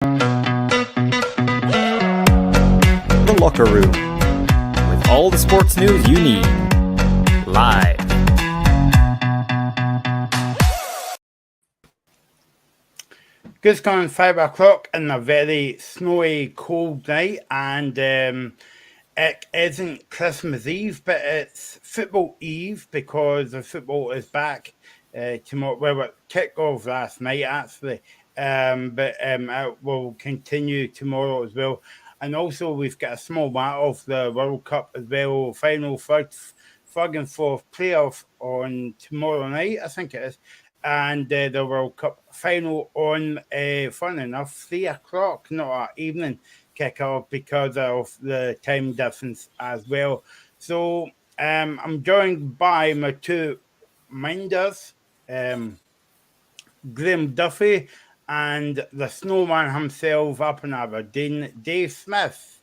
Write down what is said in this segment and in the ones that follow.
The Locker Room, with all the sports news you need, live. Just gone 5 o'clock in a very snowy, cold night, and it isn't Christmas Eve, but it's Football Eve because the football is back tomorrow. Well, it kicked off last night actually, but it will continue tomorrow as well. And also, we've got a small matter of the World Cup as well. Final third and fourth playoff on tomorrow night, I think it is. And the World Cup final on, fun enough, 3 o'clock, not an evening kickoff because of the time difference as well. So I'm joined by my two minders, Graham Duffy and the snowman himself up in Aberdeen, Dave Smith.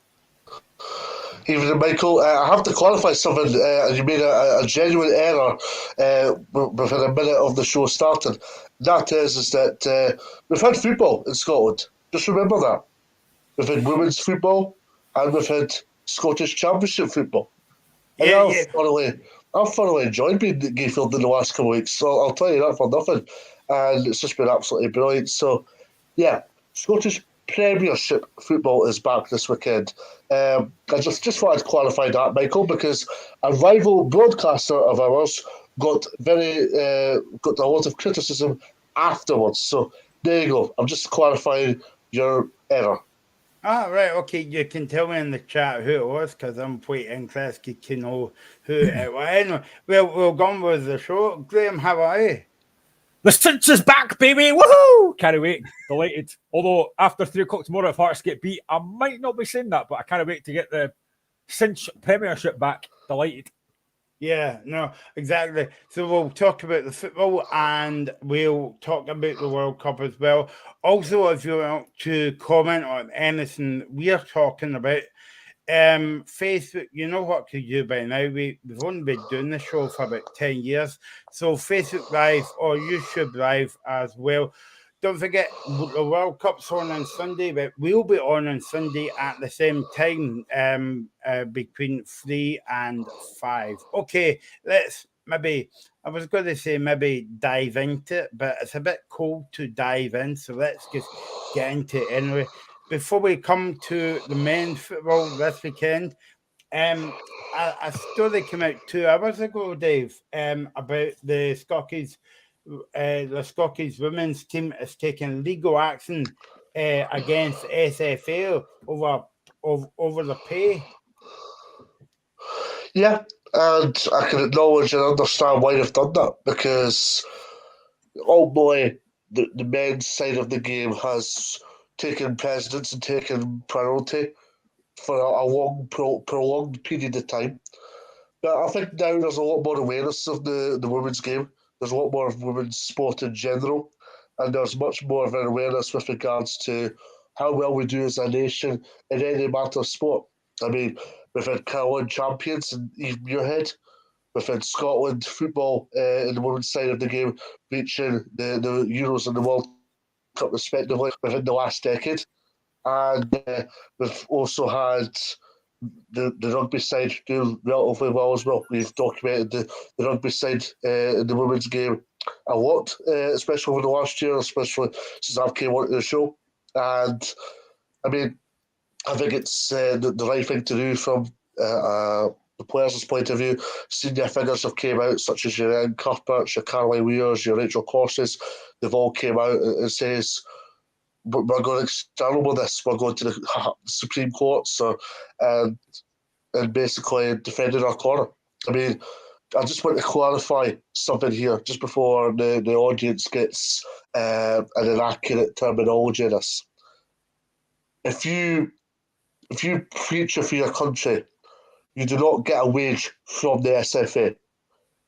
Evening, Michael. I have to clarify something. You made a genuine error within a minute of the show starting. That is that we've had football in Scotland. Just remember that. We've had women's football and we've had Scottish Championship football. And I've thoroughly enjoyed being at Gayfield in the last couple of weeks. So I'll tell you that for nothing. And it's just been absolutely brilliant. So, yeah, Scottish Premiership football is back this weekend. I just wanted to clarify that, Michael, because a rival broadcaster of ours got a lot of criticism afterwards. So there you go. I'm just clarifying your error. Ah, right, okay. You can tell me in the chat who it was because I'm quite interested to know who it was. Anyway, we'll go on with the show. Graham, how are you? The Cinch is back, baby! Woohoo! Can't wait. Delighted. Although, after 3 o'clock tomorrow, if Hearts get beat, I might not be saying that, but I can't wait to get the Cinch Premiership back. Delighted. Yeah, no, exactly. So we'll talk about the football and we'll talk about the World Cup as well. Also, if you want to comment on anything we're talking about, Facebook, you know what to do by now. We've only been doing the show for about 10 years. So Facebook Live or YouTube Live as well. Don't forget, the World Cup's on Sunday, but we'll be on Sunday at the same time, between 3 and 5. Okay, let's maybe, I was going to say maybe dive into it, but it's a bit cold to dive in, so let's just get into it anyway. Before we come to the men's football this weekend, a story came out 2 hours ago, Dave, about the Scottish women's team is taking legal action against SFA over the pay. Yeah, and I can acknowledge and understand why they've done that because, oh boy, the men's side of the game has taken precedence and taken priority for a long, prolonged period of time. But I think now there's a lot more awareness of the women's game. There's a lot more of women's sport in general, and there's much more of an awareness with regards to how well we do as a nation in any matter of sport. I mean, we've had Caroline champions in Eve Muirhead. We've had Scotland football in the women's side of the game reaching the Euros and the World Cup respectively within the last decade. And we've also had the rugby side do relatively well as well. We've documented the rugby side in the women's game a lot, especially over the last year, especially since I've came onto the show. And I mean, I think it's the right thing to do from the players' point of view. Senior figures have came out, such as your Anne Cuthberts, your Caroline Weirs, your Rachel Corses. They've all came out and says, we're going external with this. We're going to the Supreme Court, and basically defending our corner. I mean, I just want to clarify something here just before the audience gets an inaccurate terminology in this. If you feature for your country, you do not get a wage from the SFA.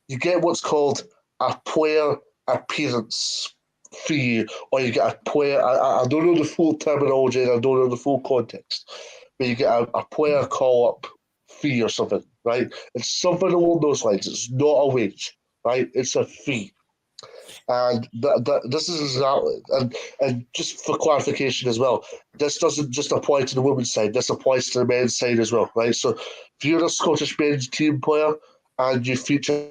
You get what's called a player appearance fee, or you get a player. I don't know the full terminology and I don't know the full context, but you get a player call up fee or something, right? It's something along those lines. It's not a wage, right? It's a fee. And this is exactly, and just for clarification as well, this doesn't just apply to the women's side, this applies to the men's side as well, right? So if you're a Scottish men's team player and you feature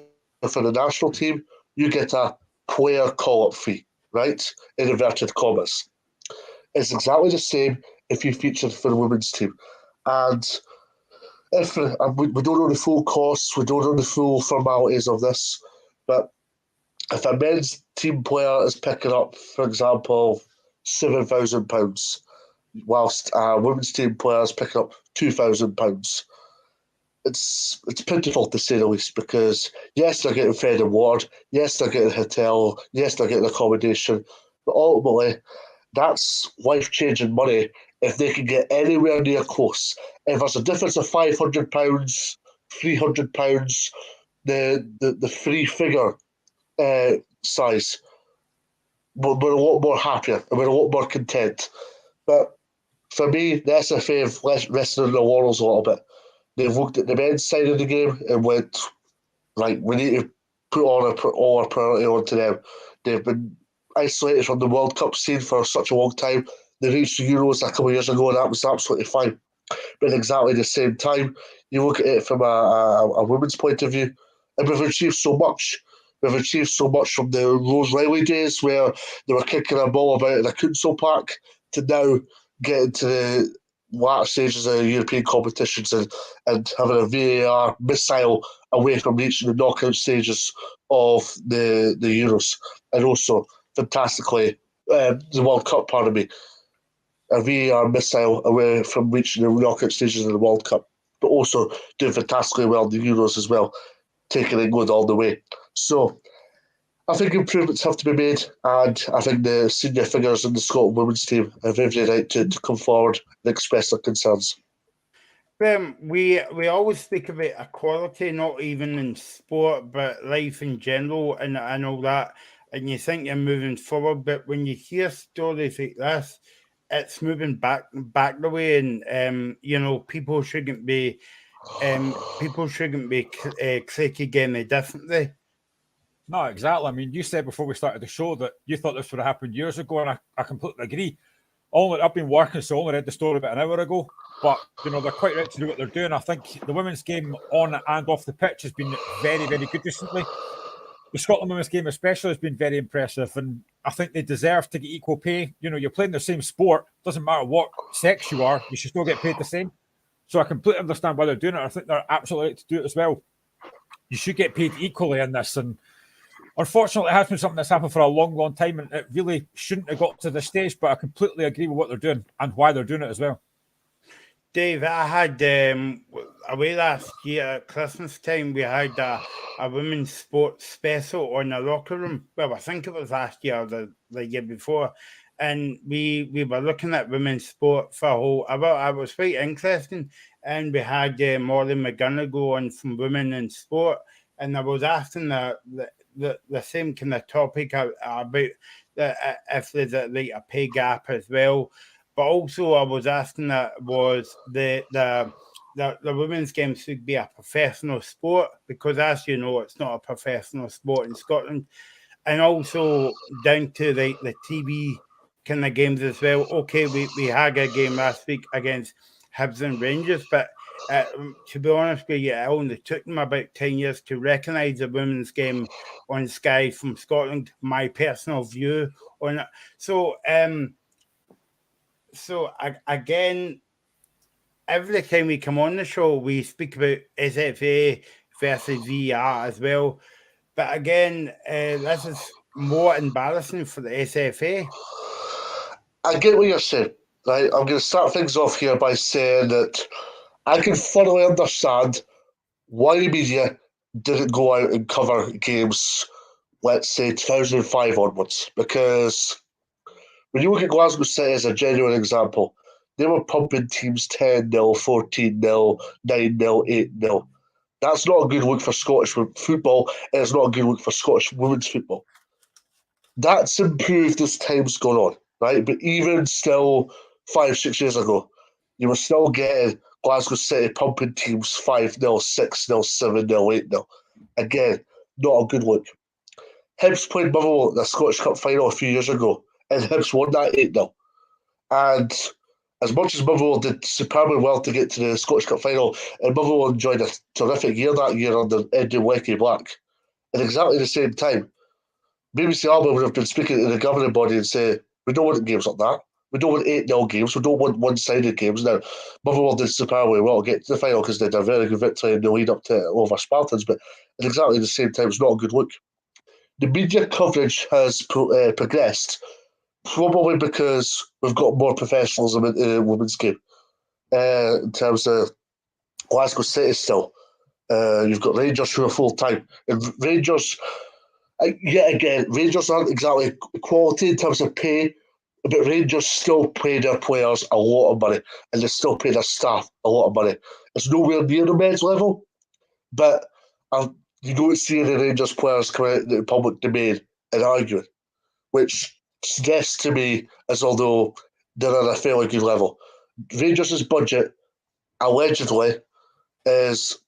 for the national team, you get a player call-up fee, right? In inverted commas. It's exactly the same if you feature for the women's team. And if we don't know the full costs, we don't know the full formalities of this, but if a men's team player is picking up, for example, £7,000, whilst a women's team player is picking up £2,000, it's pitiful to say the least, because yes, they're getting fed and watered, yes, they're getting hotel, yes, they're getting accommodation, but ultimately, that's life-changing money if they can get anywhere near close. If there's a difference of £500, £300, the three-figure size, we're a lot more happier and we're a lot more content. But for me, the SFA have rested on their laurels a little bit. They've looked at the men's side of the game and went, right, we need to put all our priority onto them. They've been isolated from the World Cup scene for such a long time. They reached the Euros a couple of years ago and that was absolutely fine. But at exactly the same time, you look at it from a women's point of view, and we've achieved so much. We've achieved so much from the Rose Riley days where they were kicking a ball about in a Kunsel Park to now getting to the latter stages of European competitions and having a VAR missile away from reaching the knockout stages of the Euros. And also, fantastically, the World Cup, pardon me, a VAR missile away from reaching the knockout stages of the World Cup, but also doing fantastically well in the Euros as well, taking England all the way. So I think improvements have to be made, and I think the senior figures in the Scotland women's team have every right to come forward and express their concerns. We always speak about equality, not even in sport, but life in general and all that, and you think you're moving forward, but when you hear stories like this, it's moving back the way, and people shouldn't be cliquing any differently. No, exactly. I mean, you said before we started the show that you thought this would have happened years ago, and I completely agree. I've been working, so I only read the story about an hour ago. But they're quite right to do what they're doing. I think the women's game on and off the pitch has been very, very good recently. The Scotland women's game especially has been very impressive, and I think they deserve to get equal pay. You're playing the same sport. Doesn't matter what sex you are, you should still get paid the same. So I completely understand why they're doing it. I think they're absolutely right to do it as well. You should get paid equally in this, and unfortunately, it has been something that's happened for a long, long time, and it really shouldn't have got to this stage, but I completely agree with what they're doing and why they're doing it as well. Dave, I had away last year at Christmas time, we had a women's sports special on the locker room. Well, I think it was last year or the year before. And we were looking at women's sport for a whole hour. It was quite interesting. And we had Molly McGonagall on from Women in Sport. And I was asking the same kind of topic about if there's a pay gap as well. But also I was asking that was the women's game should be a professional sport, because as you know, it's not a professional sport in Scotland. And also down to the TV kind of games as well. Okay, we had a game last week against Hibs and Rangers, but to be honest with you, it only took them about 10 years to recognise the women's game on Sky from Scotland, my personal view on it. So again, every time we come on the show, we speak about SFA versus VR as well. But again, this is more embarrassing for the SFA. I get what you're saying, right? I'm going to start things off here by saying that I can thoroughly understand why the media didn't go out and cover games, let's say 2005 onwards, because when you look at Glasgow City as a genuine example, they were pumping teams 10-0, 14-0, 9-0, 8-0. That's not a good look for Scottish football, and it's not a good look for Scottish women's football. That's improved as time's gone on, right? But even still, 5-6 years ago, you were still getting Glasgow City pumping teams 5-0, 6-0, 7-0, 8-0. Again, not a good look. Hibs played Motherwell in the Scottish Cup final a few years ago, and Hibs won that 8-0. And as much as Motherwell did superbly well to get to the Scottish Cup final, and Motherwell enjoyed a terrific year that year under Eddie Lecky Black, at exactly the same time, BBC Alba would have been speaking to the governing body and say, we don't want games like that. We don't want 8-0 games. We don't want one-sided games. Now, Motherwell did superbly well to get to the final because they had a very good victory in the lead up to over Spartans, but at exactly the same time, it's not a good look. The media coverage has progressed, probably because we've got more professionalism in the women's game. In terms of Glasgow City still, you've got Rangers who are full-time. And Rangers, yet again, Rangers aren't exactly quality in terms of pay, but Rangers still pay their players a lot of money, and they still pay their staff a lot of money. It's nowhere near the men's level, but you don't see any Rangers players coming out in the public domain and arguing, which suggests to me as although they're at a fairly good level. Rangers' budget, allegedly, is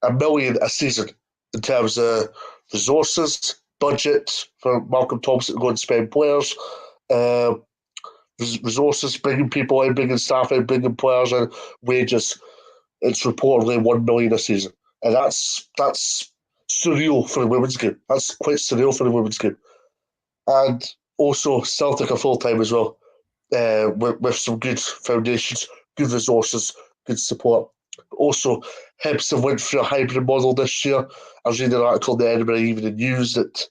$1 million a season in terms of resources, budget for Malcolm Thompson to go and spend players, resources, bringing people in, bringing staff in, bringing players in, wages. It's reportedly $1 million a season. And that's surreal for the women's game. That's quite surreal for the women's game. And also, Celtic are full-time as well, with some good foundations, good resources, good support. Also, Hibs have went through a hybrid model this year. I was reading an article in the Edinburgh Evening News that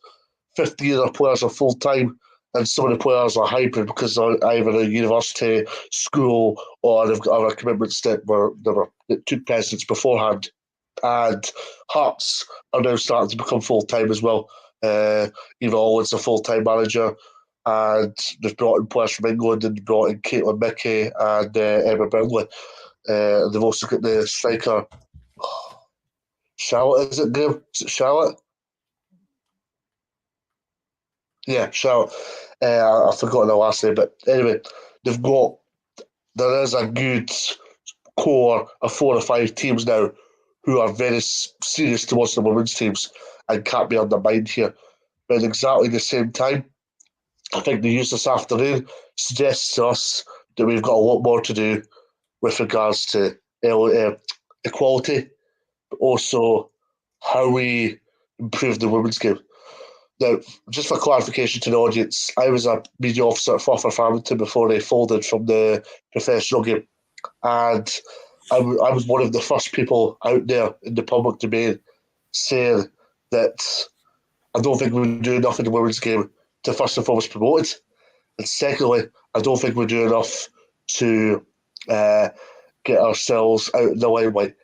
50 of their players are full-time and some of the players are hybrid because they're either a university, school, or they've got other commitments that took precedence beforehand. And Hearts are now starting to become full-time as well. Eva Owen's a full-time manager, and they've brought in players from England and brought in Caitlin Mickey and Emma Burnley. They've also got the striker, Charlotte, is it, Graham? Is it Charlotte? Yeah, Charlotte. I've forgotten the last name, but anyway, there is a good core of 4 or 5 teams now who are very serious towards the women's teams and can't be undermined here. But at exactly the same time, I think the news this afternoon suggests to us that we've got a lot more to do with regards to equality, but also how we improve the women's game. Now, just for clarification to the audience, I was a media officer at Forfar Farmington before they folded from the professional game. And I was one of the first people out there in the public domain saying that I don't think we do enough in the women's game to first and foremost promote it. And secondly, I don't think we do enough to get ourselves out in the limelight,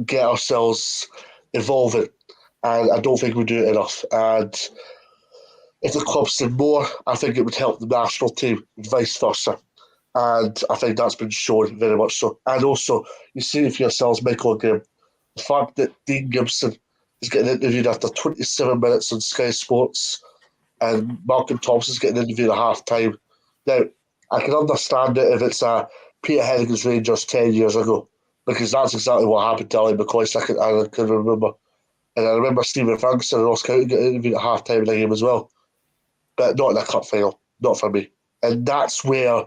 get ourselves evolving. And I don't think we do it enough. And if the clubs did more, I think it would help the national team and vice versa. And I think that's been shown very much so. And also, you see it for yourselves, Michael, again, the fact that Dean Gibson is getting interviewed after 27 minutes on Sky Sports and Malcolm Thompson's getting interviewed at half-time. Now, I can understand it if it's a Peter Hennigan's Rangers 10 years ago, because that's exactly what happened to Ali McCoist, I can remember. And I remember Stephen Ferguson and Ross County getting interviewed at half-time in the game as well. But not in a cup final, not for me. And that's where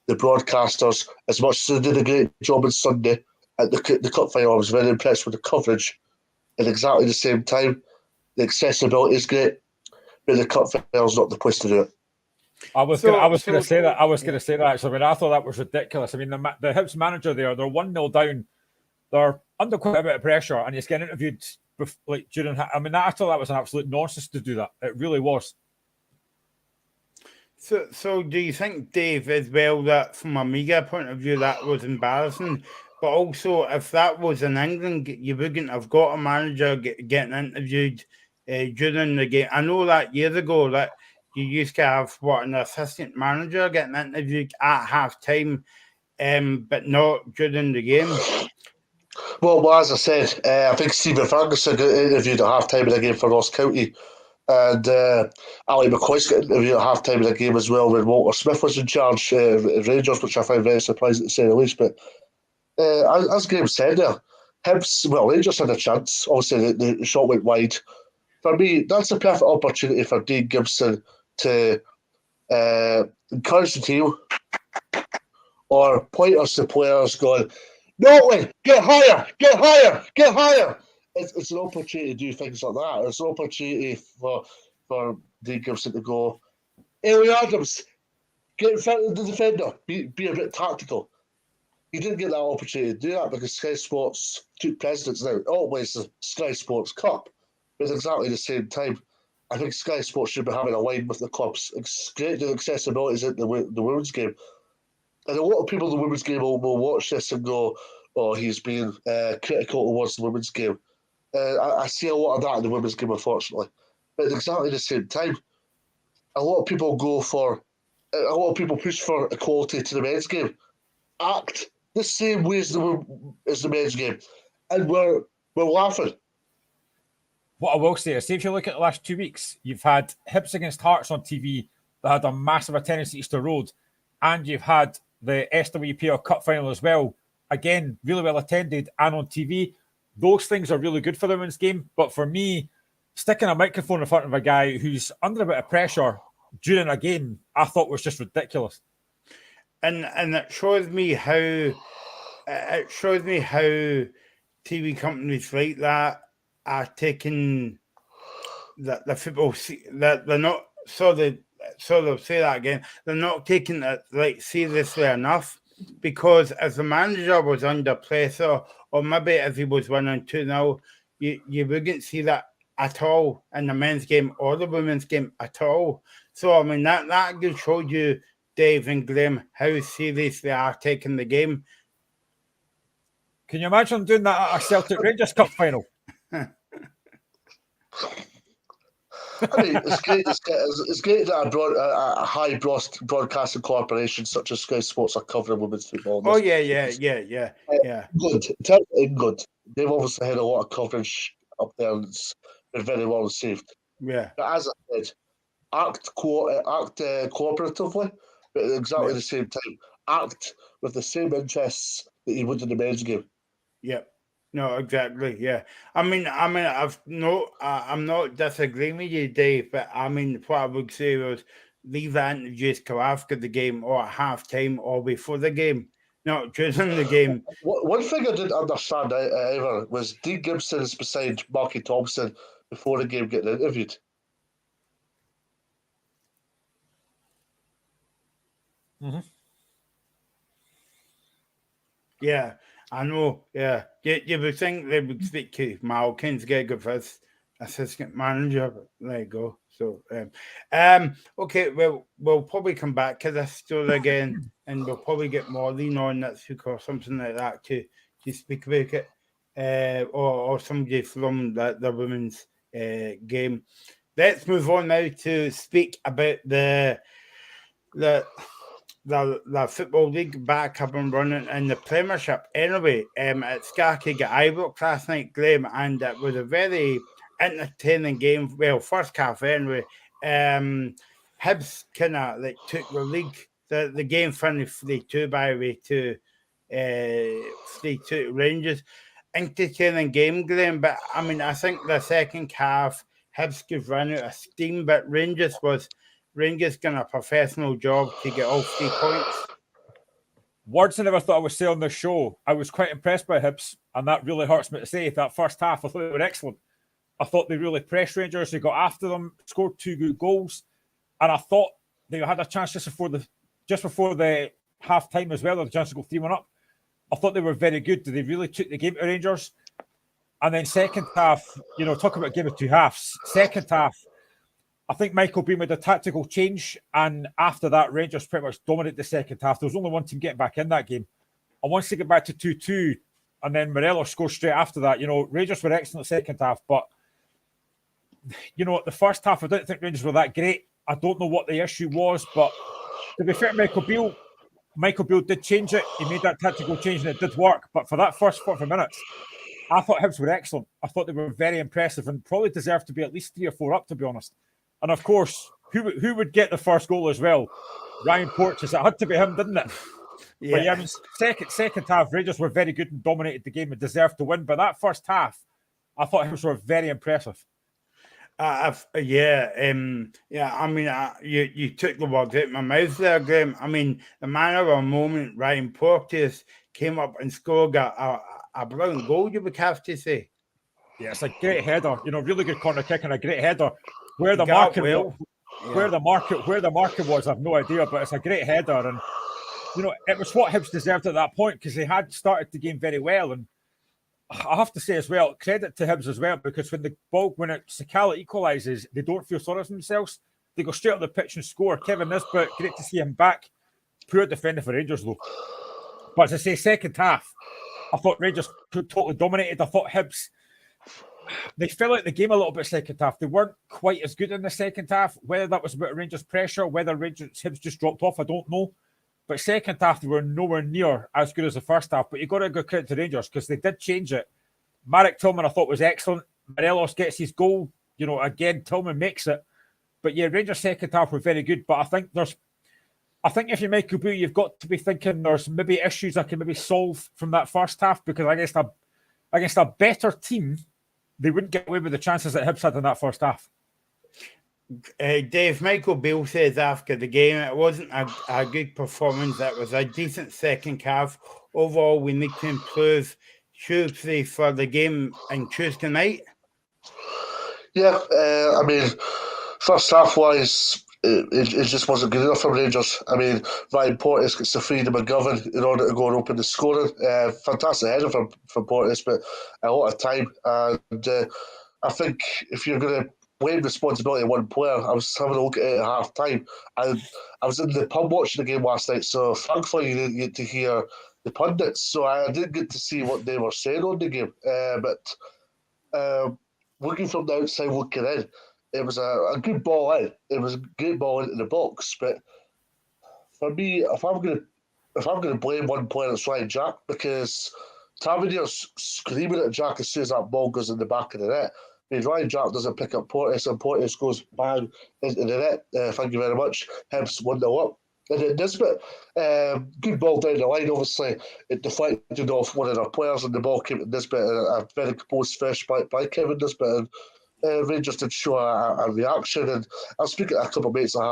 the broadcasters, as much as they did a great job on Sunday at the cup final, I was very impressed with the coverage. At exactly the same time, the accessibility is great, but the cup final is not the place to do it. I was going to say that. Actually, I mean, I thought that was ridiculous. I mean, the Hibs manager there, they're 1-0 down. They're under quite a bit of pressure, and he's getting interviewed during. I mean, I thought that was an absolute nonsense to do that. It really was. So do you think, Dave, as well, that from a media point of view, that was embarrassing? But also, if that was in England, you wouldn't have got a manager getting interviewed during the game. I know that years ago that you used to have, an assistant manager getting interviewed at half-time, but not during the game. Well, as I said, I think Stephen Ferguson got interviewed at half-time in the game for Ross County. And Ali McCoist got interviewed at half-time in the game as well when Walter Smith was in charge at Rangers, which I find very surprising to say the least. But as Graham said there, Rangers had a chance. Obviously, the shot went wide. for me, that's a perfect opportunity for Dean Gibson to encourage the team or pointers to players going, Notley, get higher, get higher, get higher. It's an opportunity to do things like that. It's an opportunity for Dean Gibson to go, Ellie Adams, get in front of the defender, be a bit tactical. He didn't get that opportunity to do that because Sky Sports took precedence now. Always the Sky Sports Cup. But at exactly the same time, I think Sky Sports should be having a line with the clubs. It's great the accessibility is in the women's game. And a lot of people in the women's game will watch this and go, oh, he's being critical towards the women's game. I see a lot of that in the women's game, unfortunately. But at exactly the same time, a lot of people push for equality to the men's game. Act the same way as the men's game. And we're laughing. What I will say is, see if you look at the last 2 weeks, you've had Hibs against Hearts on TV that had a massive attendance at Easter Road, and you've had the SWPL Cup final as well. Again, really well attended and on TV. Those things are really good for the women's game. But for me, sticking a microphone in front of a guy who's under a bit of pressure during a game, I thought was just ridiculous. And it shows me how TV companies like that are taking the football that they're not they'll say that again. They're not taking it seriously enough, because if the manager was under pressure, or maybe if he was winning 2-0, you wouldn't see that at all in the men's game or the women's game at all. So I mean that just showed you, Dave and Graham, how serious they are taking the game. Can you imagine doing that at a Celtic Rangers Cup final? I mean, it's great that a high broadcasting corporation such as Sky Sports are covering women's football. Oh, yeah. Good. In terms of England, they've obviously had a lot of coverage up there, and it's been very well received. Yeah. But as I said, act cooperatively, but at exactly the same time, act with the same interests that you would in the men's game. Yep. No, exactly. Yeah. I mean, I'm not disagreeing with you, Dave, but I mean, what I would say was leave the interviews till after the game or at half time or before the game, not during the game. One thing I didn't understand either was Dean Gibson's beside Marky Thompson before the game getting interviewed. Mm-hmm. Yeah. I know, yeah. You would think they would speak to Malkin's gig of his assistant manager, but there you go. So, okay, well, we'll probably come back to this story again, and we'll probably get Maureen on next week or something like that to speak about it, or somebody from the women's game. Let's move on now to speak about the Football League back up and running in the Premiership. Anyway, at Scarky got Ibrox last night, Graham, and it was a very entertaining game. Well, first half anyway. Hibs kind of took the league. The game finished 3-2 by the way to 3-2 Rangers. Entertaining game, Graham, but I mean, I think the second half Hibs could run out of steam, but Rangers done a professional job to get all 3 points. Words I never thought I would say on this show. I was quite impressed by Hibs, and that really hurts me to say. That first half, I thought they were excellent. I thought they really pressed Rangers. They got after them, scored 2 good goals, and I thought they had a chance just before the half time as well. They had a chance to go 3-1 up. I thought they were very good. They really took the game to Rangers. And then second half, talk about game of 2 halves. Second half, I think Michael Bean made a tactical change, and after that, Rangers pretty much dominated the second half. There was only one team getting back in that game. And once they get back to 2-2, and then Morelos scored straight after that, Rangers were excellent second half, but the first half, I didn't think Rangers were that great. I don't know what the issue was, but to be fair to Michael Beale did change it. He made that tactical change and it did work. But for that first 40 minutes, I thought Hibs were excellent. I thought they were very impressive and probably deserved to be at least 3 or 4 up, to be honest. And of course, who would get the first goal as well? Ryan Porteous. It had to be him, didn't it? Yeah. But yeah, I mean, second half, Rangers were very good and dominated the game and deserved to win. But that first half, I thought Hibs were very impressive. Yeah. I mean, you took the words out of my mouth there, Graham. I mean, the man of our moment, Ryan Porteous, came up and scored a brilliant goal. You would have to say. Yeah, it's a great header. Really good corner kick and a great header. Where the Got market well. was, where the market was, I've no idea. But it's a great header, and it was what Hibs deserved at that point because they had started the game very well. And I have to say as well, credit to Hibs as well, because when Sakala equalises, they don't feel sorry for themselves. They go straight up the pitch and score. Kevin Nisbet, great to see him back. Poor defender for Rangers though. But as I say, second half, I thought Rangers totally dominated. I thought Hibs, they fell out the game a little bit second half. They weren't quite as good in the second half. Whether that was about Rangers pressure, whether Hibs just dropped off, I don't know. But second half, they were nowhere near as good as the first half. But you've got to give credit to Rangers because they did change it. Marek Tillman, I thought, was excellent. Morelos gets his goal. Again, Tillman makes it. But yeah, Rangers second half were very good. But I think if you're Michael Beale, you've got to be thinking there's maybe issues I can maybe solve from that first half, because against a better team, they wouldn't get away with the chances that Hibs had in that first half. Dave, Michael Beale says after the game, it wasn't a good performance. It was a decent second half. Overall, we need to improve Tuesday for the game on Tuesday night. Yeah, I mean, first half wise, it just wasn't good enough for Rangers. I mean, Ryan Porteous gets the freedom of McGovern in order to go and open the scoring. Fantastic header from Porteous, but a lot of time. And I think if you're going to blame responsibility on one player, I was having a look at it at half time, and I was in the pub watching the game last night, so thankfully you didn't get to hear the pundits, so I didn't get to see what they were saying on the game. But looking from the outside, looking in, it was a good ball in. It was a great ball into the box. But for me, if I'm gonna blame one player, it's Ryan Jack, because Tavernier's screaming at Jack as soon as that ball goes in the back of the net. I mean, Ryan Jack doesn't pick up Porteous, and Porteous goes bang into the net. Thank you very much. Hibs 1-0 up. And then Nisbet, good ball down the line. Obviously, it deflected off one of their players, and the ball came to Nisbet, and a very composed finish by Kevin Nisbet. And Rangers did show a reaction. And I was speaking to a couple of mates at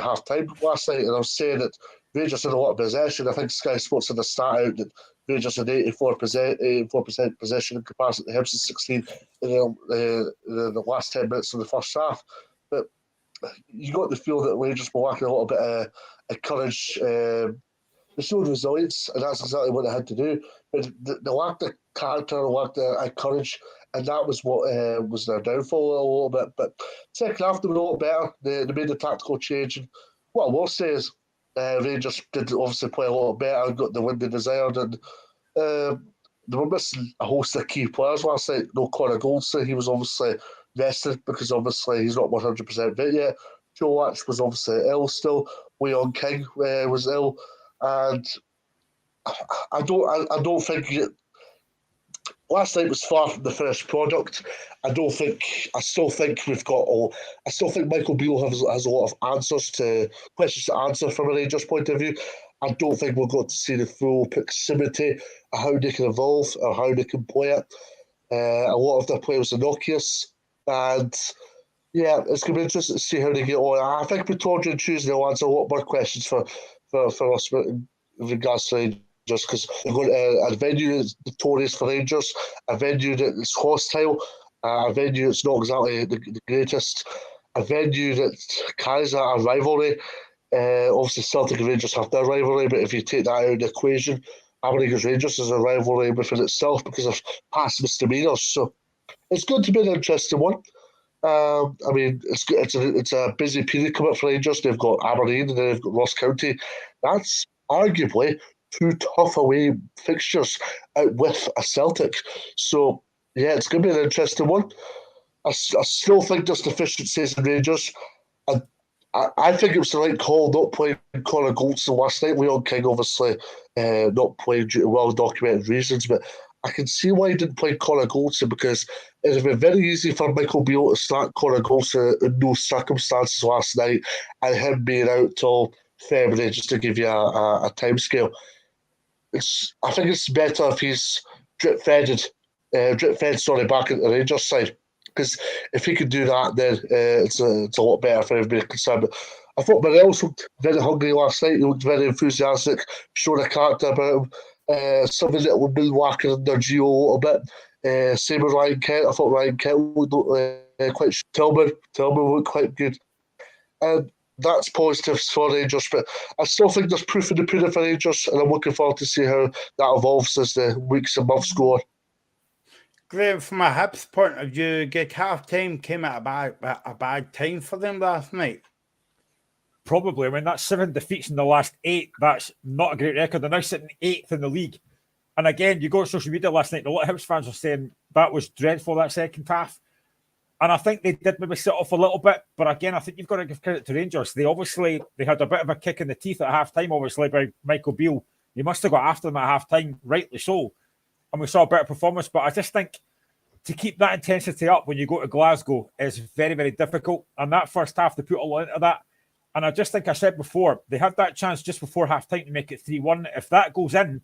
half time last night, and I was saying that Rangers had a lot of possession. I think Sky Sports had a stat out that Rangers had 84% possession in comparison to Hibs' 16 in the last 10 minutes of the first half. But you got the feel that Rangers were lacking a little bit of courage. They showed resilience, and that's exactly what they had to do. But they lacked the character, lacked the courage, and that was what was their downfall a little bit. But second half, they were a little better. They made the tactical change. And what I will say is Rangers did obviously play a little better, got the win they desired, and they were missing a host of key players last night. No Connor Goldson, he was obviously rested because obviously he's not 100% fit yet. Joe Watch was obviously ill still. Leon King was ill, and I don't think last night was far from the finished product. I still think Michael Beale has a lot of questions to answer from a Rangers point of view. I don't think we'll get to see the full proximity of how they can evolve or how they can play it. A lot of their play was innocuous, and yeah, it's going to be interesting to see how they get on. I think Pretoria and Tuesday will answer a lot more questions for us in regards to Rangers, because they've got a venue that's notorious for Rangers, a venue that's hostile, a venue that's not exactly the greatest, a venue that carries a rivalry. Obviously, Celtic and Rangers have their rivalry, but if you take that out of the equation, Aberdeen against Rangers is a rivalry within itself because of past misdemeanours. So it's going to be an interesting one. I mean, it's a busy period coming up for Rangers. They've got Aberdeen and then they've got Ross County. That's arguably two tough away fixtures out with a Celtic. So, yeah, it's going to be an interesting one. I still think there's deficiencies in Rangers. I think it was the right call not playing Connor Goldson last night. Leon King obviously not playing due to well-documented reasons, but I can see why he didn't play Connor Goldson, because it would have been very easy for Michael Beale to start Connor Goldson in those circumstances last night and him being out till February, just to give you a timescale. I think it's better if he's drip fed back at the Rangers side. because if he could do that, then it's a lot better for everybody concerned. But I thought Morelos looked very hungry last night. He looked very enthusiastic, showed a character about him. Something that we've been lacking in their Geo a little bit. Same with Ryan Kent. I thought Ryan Kent looked quite. Tillman looked quite good. And that's positives for Rangers, but I still think there's proof in the pudding for Rangers, and I'm looking forward to see how that evolves as the weeks and months go on. Graham, from a Hibs point of view, good half-time came at a bad time for them last night. Probably. I mean, that's 7 defeats in the last 8. That's not a great record. They're now sitting 8th in the league. And again, you go on social media last night, a lot of Hibs fans were saying that was dreadful, that second half. And I think they did maybe sit off a little bit. But again, I think you've got to give credit to Rangers. They had a bit of a kick in the teeth at half-time, obviously, by Michael Beale. He must have got after them at half-time, rightly so. And we saw a better performance. But I just think to keep that intensity up when you go to Glasgow is very, very difficult. And that first half, they put a lot into that. And I just think I said before, they had that chance just before half-time to make it 3-1. If that goes in,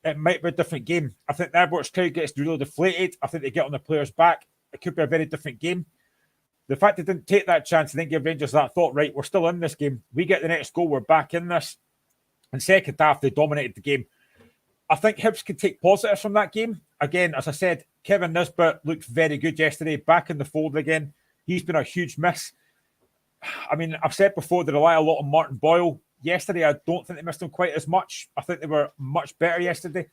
it might be a different game. I think the Ibrox crowd gets really deflated. I think they get on the players' back. It could be a very different game. The fact they didn't take that chance, they didn't give Rangers that thought, right, we're still in this game. We get the next goal, we're back in this. And second half, they dominated the game. I think Hibs could take positives from that game. Again, as I said, Kevin Nisbet looked very good yesterday, back in the fold again. He's been a huge miss. I mean, I've said before, they rely a lot on Martin Boyle. Yesterday, I don't think they missed him quite as much. I think they were much better yesterday.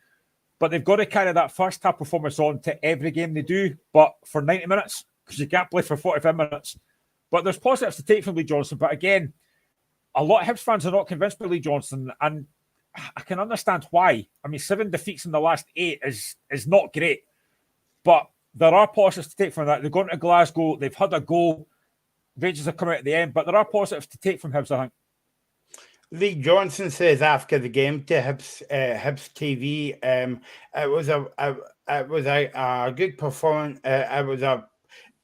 But they've got to carry that first half performance on to every game they do, but for 90 minutes, because you can't play for 45 minutes. But there's positives to take from Lee Johnson. But again, a lot of Hibs fans are not convinced by Lee Johnson, and I can understand why. I mean, 7 defeats in the last 8 is not great. But there are positives to take from that. They've gone to Glasgow, they've had a goal, Rangers have come out at the end, but there are positives to take from Hibs, I think. Lee Johnson says after the game to Hibs TV, it was a good performance. It was a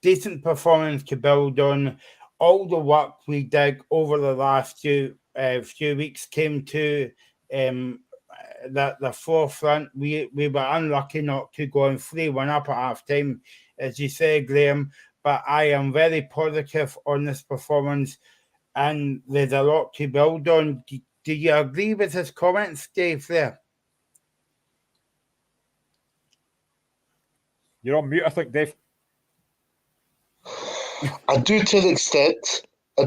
decent performance to build on. All the work we did over the last few weeks came to the forefront. We were unlucky not to go on 3-1 up at half time, as you say, Graham. But I am very positive on this performance, and there's a lot to build on. Do you agree with his comments, Dave, there? You're on mute, I think, Dave. I do to an extent. I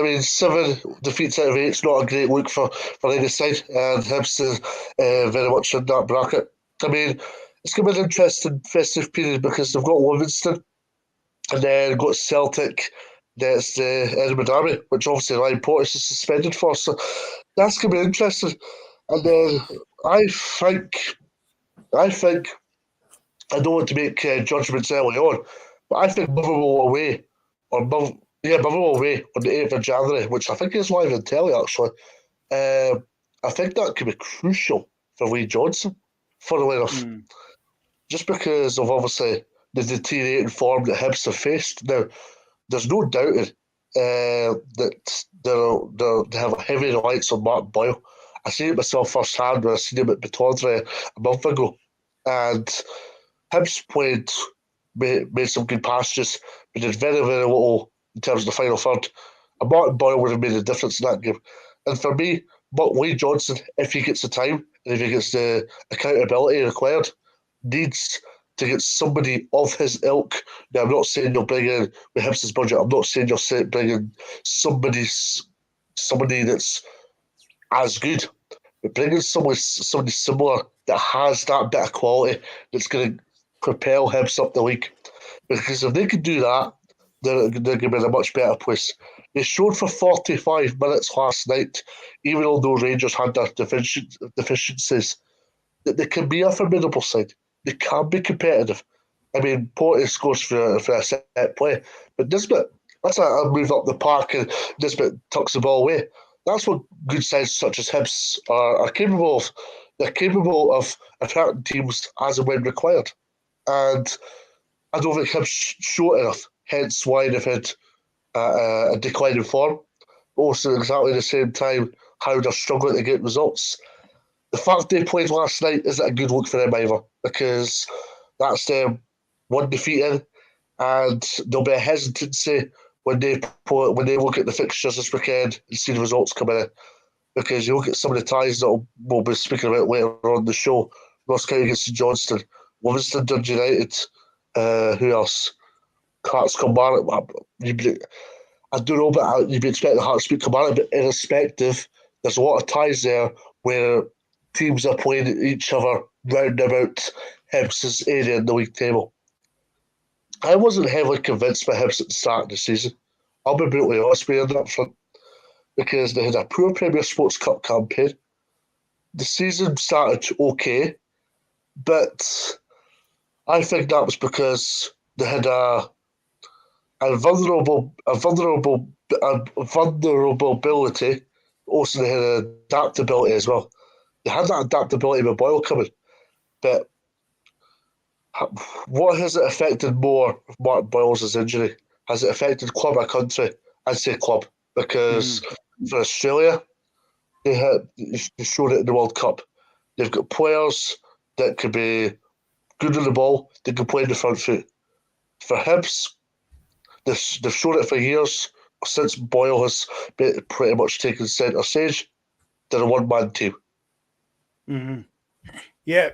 mean, 7 defeats out of 8 is not a great look for any side, and Hibs is very much in that bracket. I mean, it's going to be an interesting festive period because they've got Livingston, and then got Celtic. That's the Edinburgh Derby, which obviously Ryan Porteous is suspended for. So that's going to be interesting. And then I think I don't want to make judgments early on, but I think Motherwell away Motherwell away on the 8th of January, which I think is live on telly actually. I think that could be crucial for Lee Johnson, funnily enough. Just because of obviously the deteriorating form that Hibs have faced. Now, there's no doubting that they have heavy reliance on Martin Boyle. I seen it myself firsthand when I seen him at Batondre a month ago. And Hibs made some good passages, but did very, very little in terms of the final third. And Martin Boyle would have made a difference in that game. And for me, Lee Johnson, if he gets the time and if he gets the accountability required, needs to get somebody of his ilk. Now, I'm not saying you'll bring in with Hibs' budget. I'm not saying you'll bring in somebody that's as good, but bring in somebody similar that has that bit of quality that's going to propel Hibs up the league. Because if they can do that, they're going to be in a much better place. They showed for 45 minutes last night, even although Rangers had their deficiencies, that they can be a formidable side. They can be competitive. I mean, Porteous scores for a set play, but Nisbet, that's a move up the park and Nisbet tucks the ball away. That's what good sides such as Hibs are capable of. They're capable of hurting teams as and when required. And I don't think Hibs show it enough, hence why they've had a decline in form. Also, exactly the same time, how they're struggling to get results. The fact they played last night isn't a good look for them either, because that's them one defeat in. and there'll be a hesitancy when they look at the fixtures this weekend and see the results coming in. Because you look at some of the ties that we'll be speaking about later on the show: Ross County against St Johnstone, Livingston, Dundee United, who else? Hearts Kilmarnock. I don't know, but you'd be expecting Hearts to beat Kilmarnock, but irrespective, there's a lot of ties there where teams are playing each other round about Hibs' area in the league table. I wasn't heavily convinced by Hibs at the start of the season. I'll be brutally honest with you on that front, because they had a poor Premier Sports Cup campaign. The season started okay, but I think that was because they had a vulnerability. Also, they had adaptability as well. They had that adaptability with Boyle coming, but what has it affected more of Mark Boyle's injury? Has it affected club or country? I'd say club, because for Australia, they showed it in the World Cup. They've got players that could be good on the ball, they can play in the front foot. For Hibs, they've shown it for years. Since Boyle has pretty much taken centre stage, they're a one-man team. Mm-hmm. Yeah,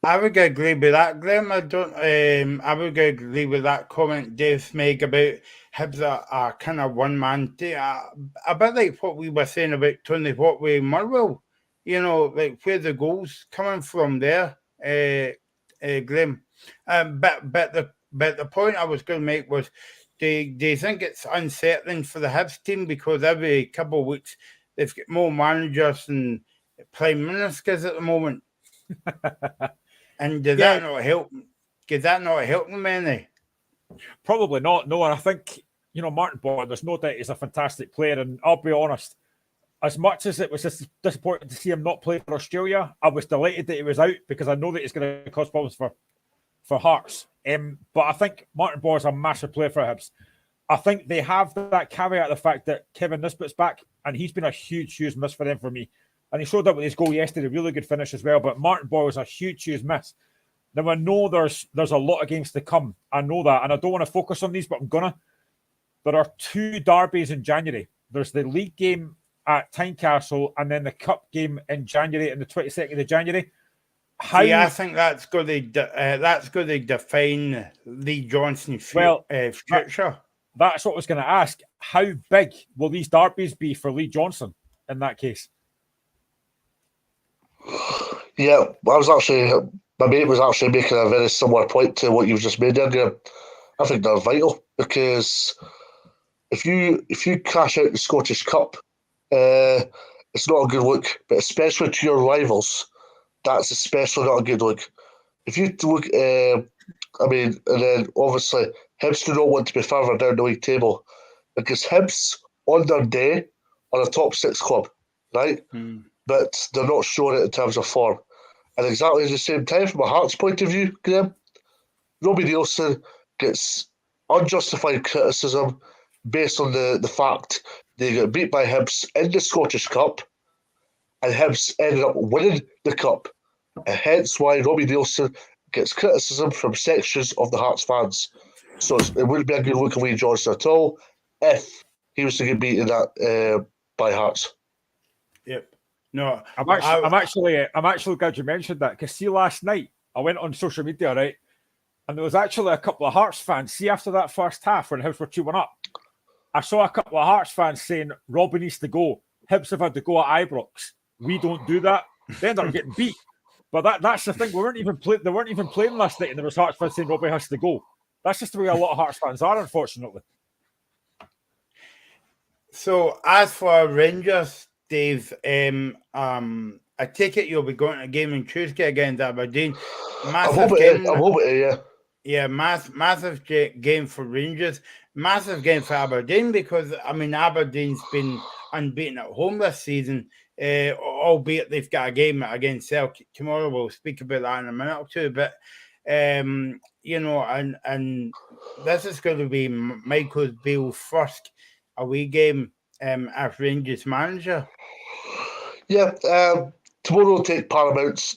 I would agree with that, Graham. I would agree with that comment Dave made about Hibs are kind of one-man team. A bit like what we were saying about Tony Watt with Murwell. You know, like where the goals coming from there, Graham. But the point I was going to make was, do you think it's unsettling for the Hibs team, because every couple of weeks they've got more managers and prime ministers at the moment? And did that not help? Did that not help them any? Probably not. No, and I think, Martin Boyle, there's no doubt he's a fantastic player. And I'll be honest, as much as it was disappointing to see him not play for Australia, I was delighted that he was out, because I know that he's going to cause problems for Hearts. But I think Martin Boyle is a massive player for Hibs. I think they have that caveat of the fact that Kevin Nisbet's back, and he's been a huge miss for them for me. And he showed up with his goal yesterday, a really good finish as well. But Martin Boyle is a huge miss. Now, I know there's a lot of games to come. I know that, and I don't want to focus on these, but I'm gonna. There are 2 derbies in January. There's the league game at Tynecastle, and then the cup game in January, on the 22nd of January. I think that's going to define Lee Johnson's future. That's what I was going to ask. How big will these derbies be for Lee Johnson in that case? Yeah, my mate was actually making a very similar point to what you've just made there, Graham. I think they're vital, because if you cash out the Scottish Cup, it's not a good look, but especially to your rivals, that's especially not a good look. If you look, and then obviously Hibs do not want to be further down the league table, because Hibs, on their day, are a top 6 club, right? But they're not showing it in terms of form. And exactly at the same time, from a Hearts point of view, Graham, Robbie Nielsen gets unjustified criticism based on the fact they got beat by Hibs in the Scottish Cup, and Hibs ended up winning the Cup. And hence why Robbie Nielsen gets criticism from sections of the Hearts fans. So it wouldn't be a good look at Lee Johnson at all if he was to get beaten by Hearts. Yep. No, I'm actually glad you mentioned that, because see, last night I went on social media, right, and there was actually a couple of Hearts fans. See, after that first half when Hibs were 2-1 up, I saw a couple of Hearts fans saying Robbie needs to go. Hibs have had to go at Ibrox. We don't do that. They ended up getting beat. But that's the thing. They weren't even playing last night, and there was Hearts fans saying Robbie has to go. That's just the way a lot of Hearts fans are, unfortunately. So as for Rangers, Dave, I take it you'll be going to a game on Tuesday against Aberdeen. I'm hoping it, yeah. Yeah, massive game for Rangers. Massive game for Aberdeen, because, Aberdeen's been unbeaten at home this season, albeit they've got a game against Celtic tomorrow. We'll speak about that in a minute or two. But, and this is going to be Michael Beale's first away game as Rangers manager. Yeah, to tomorrow will take paramount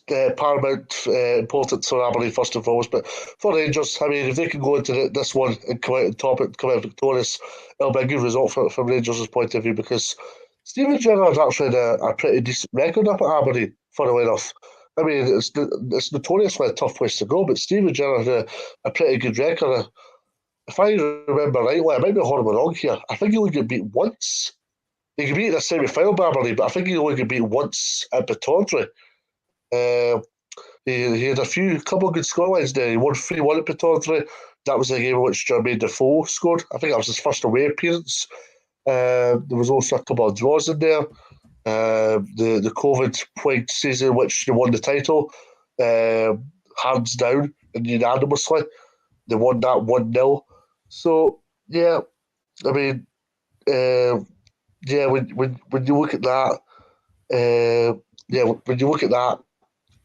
importance for Aberdeen first and foremost. But for Rangers, I mean, if they can go into this one and come out on top and come out victorious, it'll be a good result from Rangers' point of view, because Stephen Gerrard's actually had a pretty decent record up at Aberdeen, funnily enough. I mean, it's notoriously a tough place to go, but Stephen Gerrard had a pretty good record. If I remember rightly, I might be horribly wrong here. I think he only got beat once. He got beat in a semi-final by Aberdeen, but I think he only got beat once at Pittodrie. He had a couple of good scorelines there. He won 3-1 at Pittodrie. That was the game in which Jermaine Defoe scored. I think that was his first away appearance. There was also a couple of draws in there. The COVID-plagued season in which they won the title, hands down and unanimously. They won that 1-0. So, yeah, I mean, when you look at that,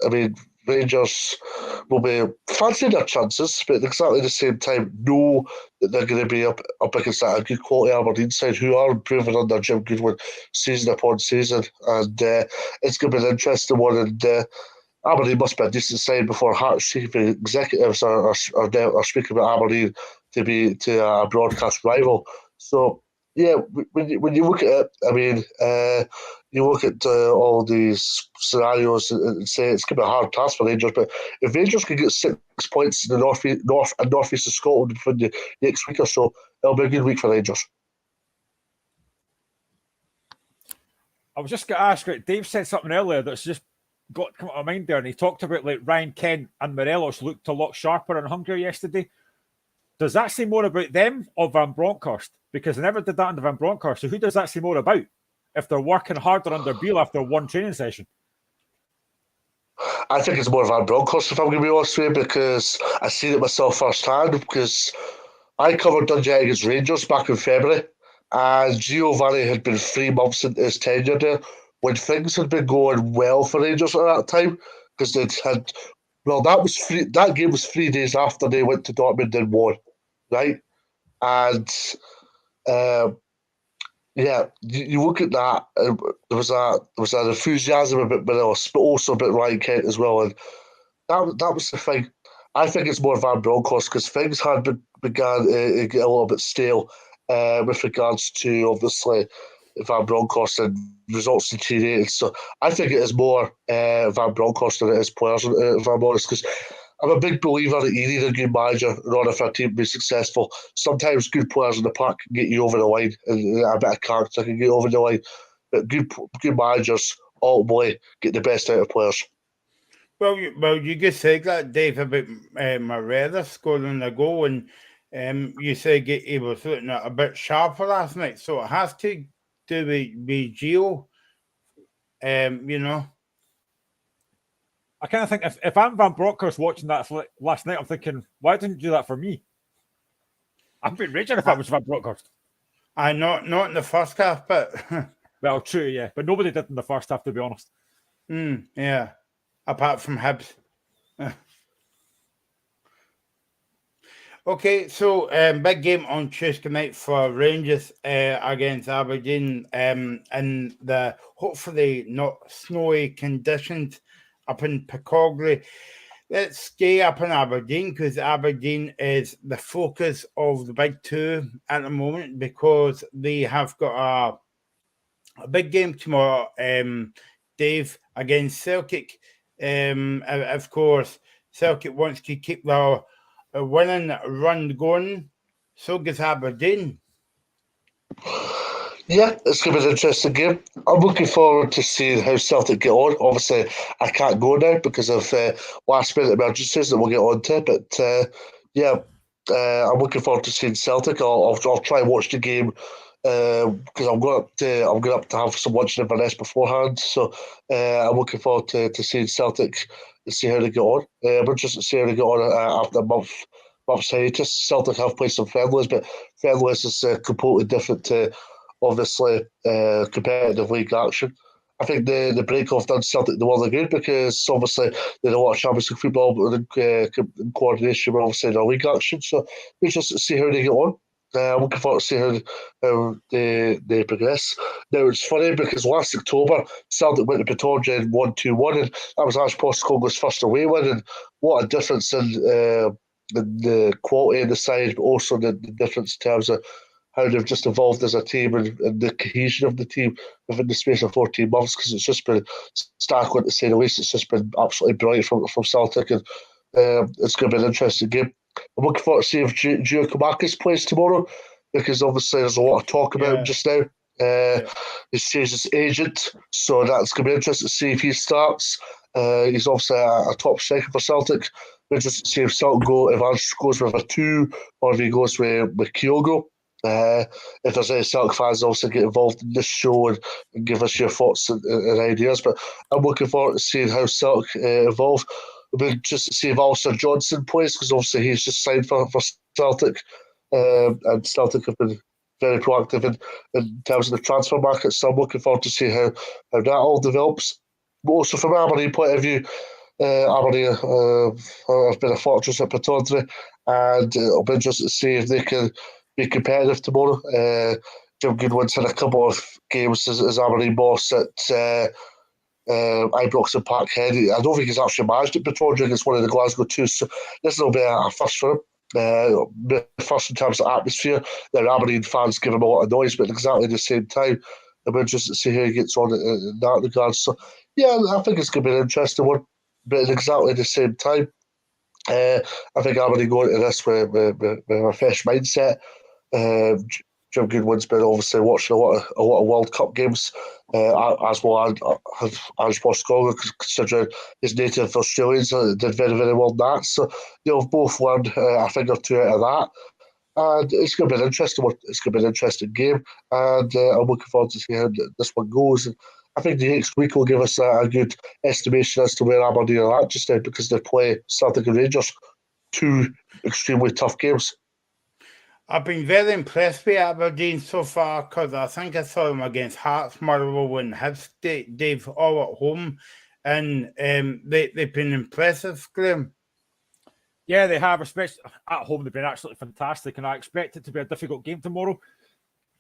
I mean, Rangers will be fancying their chances, but at exactly the same time, know that they're going to be up against that a good quality Aberdeen side who are improving under Jim Goodwin season upon season, and it's going to be an interesting one. And Aberdeen must be a decent side before Hearts chief executives are speaking about Aberdeen to a broadcast rival. So, yeah, when you look at it, I mean, you look at all these scenarios and say it's going to be a hard task for Rangers. But if Rangers can get 6 points in the north and east of Scotland within the next week or so, it'll be a good week for Rangers. I was just going to ask, right, Dave said something earlier that's just got come to my mind there, and he talked about like Ryan Kent and Morelos looked a lot sharper and hungrier yesterday. Does that say more about them or Van Bronckhorst? Because they never did that under Van Bronckhorst. So who does that say more about? If they're working harder under Beale after one training session? I think it's more Van Bronckhorst, if I'm going to be honest with you, because I seen it myself firsthand, because I covered Dundee against Rangers back in February, and Giovanni had been 3 months into his tenure there when things had been going well for Rangers at that time, because they'd had, well, that game was 3 days after they went to Dortmund and won, right? And you look at that. There was an enthusiasm about Morelos, but also about Ryan Kent as well, and that was the thing. I think it's more Van Bronckhorst because things had began to get a little bit stale with regards to obviously Van Bronckhorst and results deteriorated. So I think it is more Van Bronckhorst than it is players, if I'm honest, because I'm a big believer that you need a good manager in order for a team to be successful. Sometimes good players in the park can get you over the line, and a bit of character can get you over the line. But good managers ultimately get the best out of players. Well, you just said that, Dave, about Morelos scoring a goal, and you said he was looking a bit sharper last night. So it has to do with Gio, you know. I kind of think if I'm Van Bronckhorst watching that last night, I'm thinking, why didn't you do that for me? I'd be raging if I was Van Bronckhorst. Not in the first half, but well, true, yeah, but nobody did in the first half, to be honest. Yeah, apart from Hibs. Okay, so big game on Tuesday night for Rangers against Aberdeen in the hopefully not snowy conditions up in Piccoglie. Let's stay up in Aberdeen because Aberdeen is the focus of the big two at the moment because they have got a big game tomorrow, Dave, against Celtic. Of course, Celtic wants to keep their winning run going. So does Aberdeen. Yeah, it's going to be an interesting game. I'm looking forward to seeing how Celtic get on. Obviously, I can't go now because of last-minute emergencies that we'll get on to. But I'm looking forward to seeing Celtic. I'll try and watch the game because I'm going up to have some lunch in Inverness beforehand. So I'm looking forward to seeing Celtic and see how they get on. I'm interested to see how they get on after a month's hiatus. Celtic have played some friendlies, but friendlies is completely different to obviously competitive league action. I think the break-off done Celtic the world of good because obviously they had a lot of Champions League football but in coordination with obviously their league action. So we just see how they get on. I'm looking forward to see how they progress. Now, it's funny because last October, Celtic went to Pittodrie and won 2-1, and that was Ash Postecoglou's first away win, and what a difference in the quality of the side, but also the difference in terms of how they've just evolved as a team and the cohesion of the team within the space of 14 months, because it's just been starkly to say the least. It's just been absolutely brilliant from Celtic, and it's going to be an interesting game. I'm looking forward to see if Gio Kamakis plays tomorrow, because obviously there's a lot of talk about him just now. He's changed his agent, so that's going to be interesting to see if he starts. He's obviously a top striker for Celtic. We'll just see if Celtic if Ange goes with a 2 or if he goes with Kyogo. If there's any Celtic fans, also get involved in this show and give us your thoughts and ideas. But I'm looking forward to seeing how Celtic evolve. We'll just see if Alistair Johnson plays, because obviously he's just signed for Celtic, and Celtic have been very proactive in terms of the transfer market. So I'm looking forward to see how that all develops. But also from Aberdeen point of view, Aberdeen have been a fortress at Pittodrie, and it'll be interesting to see if they can be competitive tomorrow. Jim Goodwin's had a couple of games as Aberdeen boss at Ibrox and Parkhead. I don't think he's actually managed at Pittodrie against one of the Glasgow Twos, so this will be a first for him. First in terms of atmosphere. The Aberdeen fans give him a lot of noise, but at exactly the same time, I'm interested to see how he gets on in that regard. So, yeah, I think it's going to be an interesting one, but at exactly the same time, I think Aberdeen going into this with a fresh mindset. Jim Goodwin's been obviously watching a lot of World Cup games, as well have Ange Postecoglou, considering his native Australians did very, very well in that. So they've both learned a thing or two out of that. And it's going to be an interesting one. It's going to be an interesting game, and I'm looking forward to see how this one goes. And I think the next week will give us a good estimation as to where Aberdeen are at just now, because they play Celtic and Rangers, 2 extremely tough games. I've been very impressed with Aberdeen so far, because I think I saw them against Hearts, Motherwell and Hibs, Dave, all at home, and they've been impressive, Graham. Yeah, they have, especially at home. They've been absolutely fantastic, and I expect it to be a difficult game tomorrow.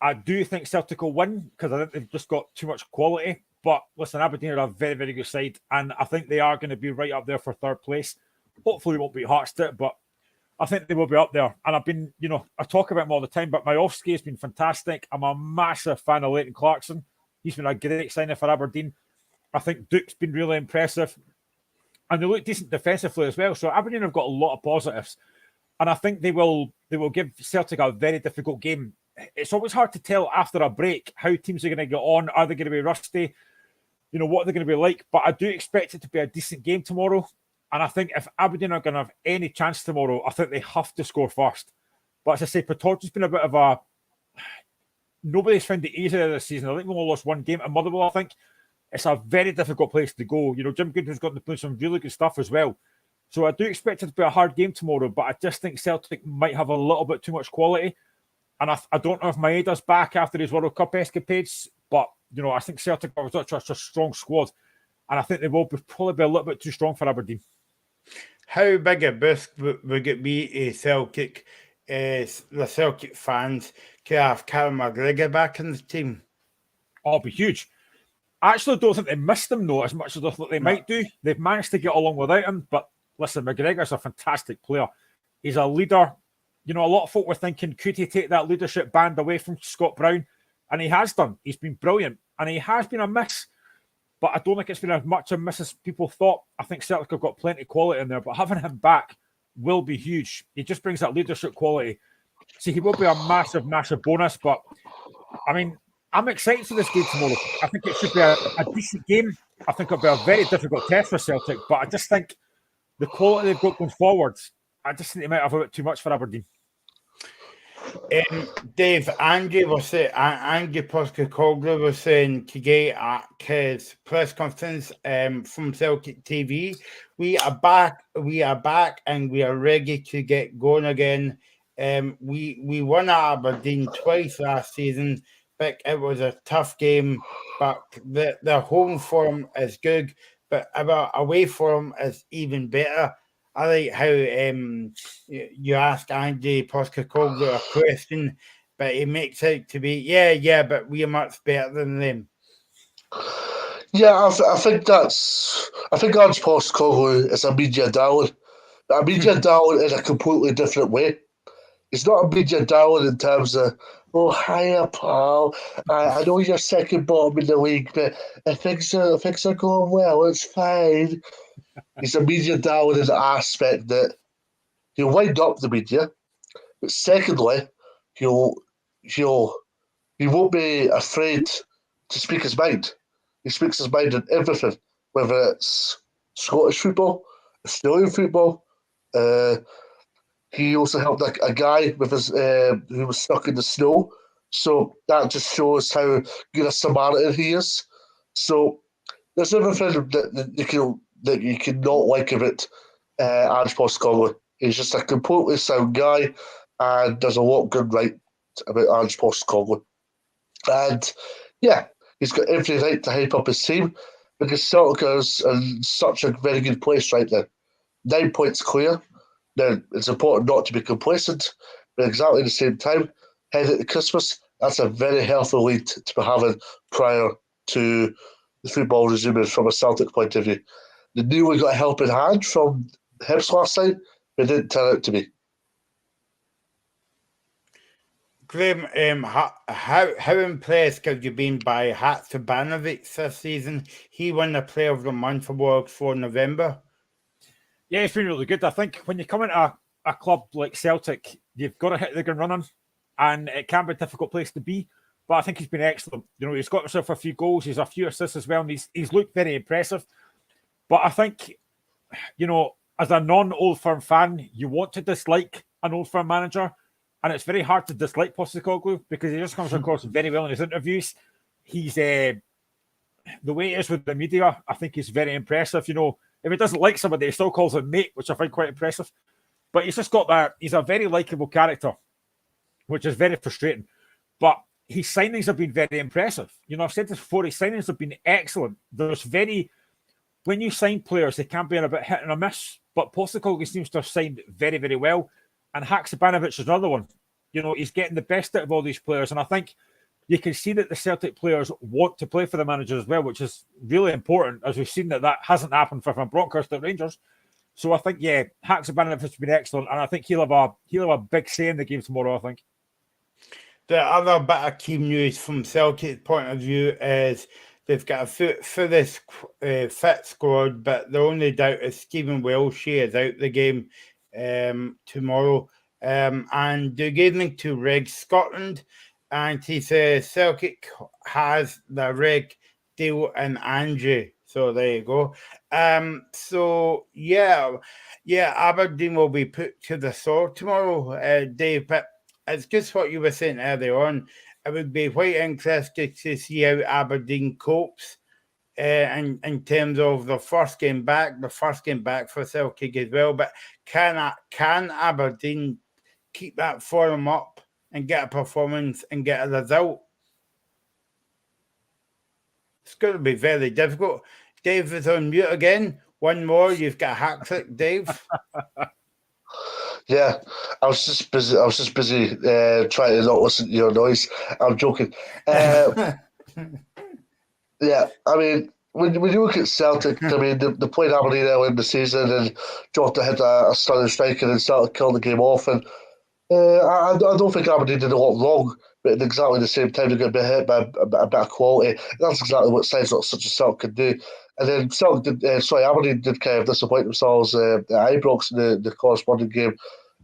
I do think Celtic will win, because I think they've just got too much quality. But listen, Aberdeen are a very, very good side, and I think they are going to be right up there for third place. Hopefully, we won't beat Hearts to it, but I think they will be up there. And I've been, I talk about him all the time, but Majowski has been fantastic. I'm a massive fan of Leighton Clarkson. He's been a great signing for Aberdeen. I think Duke's been really impressive. And they look decent defensively as well. So Aberdeen have got a lot of positives. And I think they will give Celtic a very difficult game. It's always hard to tell after a break how teams are going to get on. Are they going to be rusty? What are they going to be like? But I do expect it to be a decent game tomorrow. And I think if Aberdeen are going to have any chance tomorrow, I think they have to score first. But as I say, Pittodrie's been a bit of a... Nobody's found it easier this season. I think we only lost one game at Motherwell, I think. It's a very difficult place to go. Jim Goodwin's got to play some really good stuff as well. So I do expect it to be a hard game tomorrow, but I just think Celtic might have a little bit too much quality. And I don't know if Maeda's back after his World Cup escapades, but, I think Celtic are such a strong squad. And I think they will probably be a little bit too strong for Aberdeen. How big a boost would it be to Celtic, the Celtic fans, to have Callum McGregor back in the team? Oh, it'll be huge. I actually don't think they missed him, though, as much as I thought they might do. They've managed to get along without him. But listen, McGregor's a fantastic player. He's a leader. A lot of folk were thinking, could he take that leadership band away from Scott Brown? And he has done. He's been brilliant. And he has been a miss. But I don't think it's been as much a miss as people thought. I think Celtic have got plenty of quality in there. But having him back will be huge. He just brings that leadership quality. See, he will be a massive, massive bonus. But, I'm excited for this game tomorrow. I think it should be a decent game. I think it'll be a very difficult test for Celtic, but I just think the quality they've got going forward, I just think they might have a bit too much for Aberdeen. Dave, Andy Postecoglou was saying today at his press conference from Celtic TV, we are back, and we are ready to get going again. We won at Aberdeen twice last season. But it was a tough game, but the home form is good, but our away form is even better. I like how you ask Andy Postecoglou a question, but he makes out to be, yeah, but we're much better than them. Yeah, I think Ange Postecoglou is a media darling. A media darling in a completely different way. It's not a media darling in terms of, oh, hiya, pal. I know you're second bottom in the league, but things are going well. It's fine. He's a media darling in the aspect that he'll wind up the media, but secondly, he'll he'll he won't be afraid to speak his mind. He speaks his mind on everything, whether it's Scottish football, Australian football. He also helped a guy with his who was stuck in the snow. So that just shows how good a Samaritan he is. So there's everything that you can not like about Ange Postecoglou. He's just a completely sound guy, and there's a lot going right about Ange Postecoglou. And yeah, he's got every right to hype up his team because Celtic is in such a very good place right now. 9 points clear. Now, it's important not to be complacent, but exactly at the same time, heading to Christmas, that's a very healthy lead to be having prior to the football resuming from a Celtic point of view. They knew we got a helping hand from Hibs last night, but it didn't turn out to be. Graham, how impressed have you been by Haksabanovic this season? He won the Player of the Month award for November. Yeah, it's been really good. I think when you come into a club like Celtic, you've got to hit the ground running, and it can be a difficult place to be. But I think he's been excellent. You know, he's got himself a few goals, he's a few assists as well, and he's looked very impressive. But I think, you know, as a non-Old Firm fan, you want to dislike an Old Firm manager, and it's very hard to dislike Postecoglou because he just comes across very well in his interviews. He's the way he is with the media, I think he's very impressive. You know, if he doesn't like somebody, he still calls him mate, which I find quite impressive. But he's just got that. He's a very likable character, which is very frustrating. But his signings have been very impressive. You know, I've said this before, his signings have been excellent. When you sign players, they can be in a bit hit and a miss, but Postecoglou seems to have signed very, very well. And Haksabanovic is another one. You know, he's getting the best out of all these players. And I think you can see that the Celtic players want to play for the manager as well, which is really important, as we've seen that hasn't happened for Van Bronckhorst at Rangers. So I think, yeah, Haksabanovic has been excellent, and I think he'll have a big say in the game tomorrow, I think. The other bit of key news from Celtic's point of view is they've got a fullest fit squad, but the only doubt is Stephen Welshie is out the game tomorrow. And they're getting to Reg Scotland, and he says Celtic has the Reg deal in Angie. So there you go. So yeah, Aberdeen will be put to the sword tomorrow, Dave. But it's just what you were saying earlier on. It would be quite interesting to see how Aberdeen copes in terms of the first game back for Celtic as well. But can Aberdeen keep that form up and get a performance and get a result? It's going to be very difficult. Dave is on mute again. One more, you've got a hat trick, Dave. Yeah, I was just busy trying to not listen to your noise. I'm joking. Yeah, I mean, when you look at Celtic, I mean, they played Aberdeen early in the season, and Jota hit a stunning strike, and then Celtic killed the game off. And I don't think Aberdeen did a lot wrong, but at exactly the same time, they're going to be hit by a bit of quality. And that's exactly what sides such as Celtic could do. And then Aberdeen did kind of disappoint themselves at Ibrox in the corresponding game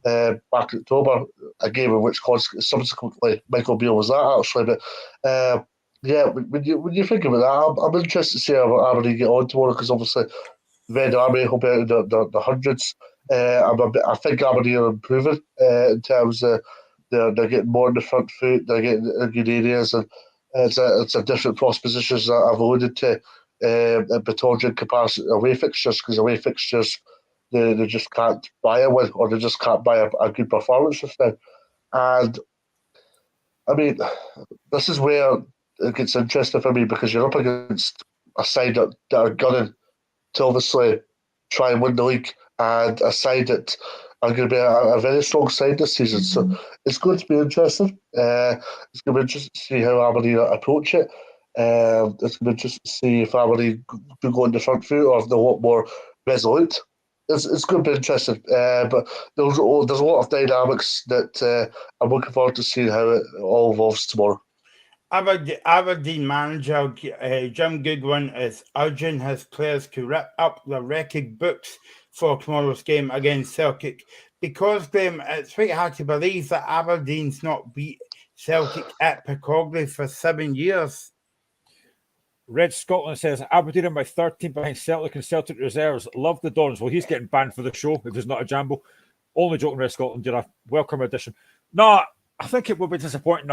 back in October, a game in which subsequently Michael Beale was that actually. But yeah, when you think about that, I'm interested to see how Aberdeen get on tomorrow because obviously Red Army will be out in the hundreds. I think Aberdeen are improving in terms of they're getting more in the front foot, they're getting in good areas, and it's a different proposition that I've alluded to in Pittodrie in comparison to away fixtures, because away fixtures they just can't buy a win or they just can't buy a good performance just now. And I mean, this is where it gets interesting for me because you're up against a side that are gunning to obviously try and win the league and a side that are going to be a very strong side this season. So it's going to be interesting. It's going to be interesting to see how Aberdeen approach it. It's going to be interesting to see if Aberdeen do go on the front foot or if they're a lot more resolute. It's going to be interesting. But there's a lot of dynamics that I'm looking forward to seeing how it all evolves tomorrow. Aberdeen manager Jim Goodwin is urging his players to rip up the record books for tomorrow's game against Celtic, because Graham, it's quite hard to believe that Aberdeen's not beat Celtic at Piccoli for 7 years. Red Scotland says Aberdeen are my 13 behind Celtic and Celtic reserves. Love the Dons. Well, he's getting banned for the show if it's not a jambo. Only joking, Red Scotland. You're a welcome addition. No, I think it will be disappointing.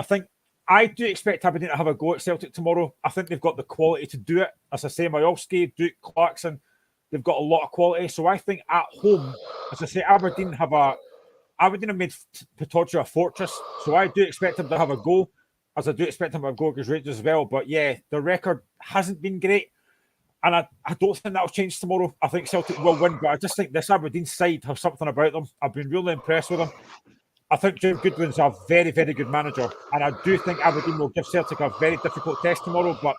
I do expect Aberdeen to have a go at Celtic tomorrow. I think they've got the quality to do it. As I say, Majowski, Duke, Clarkson, they've got a lot of quality. So I think at home, as I say, Aberdeen have made Pittodrie a fortress. So I do expect them to have a go, as I do expect them to have a go against Rangers as well. But yeah, the record hasn't been great. And I don't think that'll change tomorrow. I think Celtic will win, but I just think this Aberdeen side have something about them. I've been really impressed with them. I think Jim Goodwin's a very, very good manager. And I do think Aberdeen will give Celtic a very difficult test tomorrow. But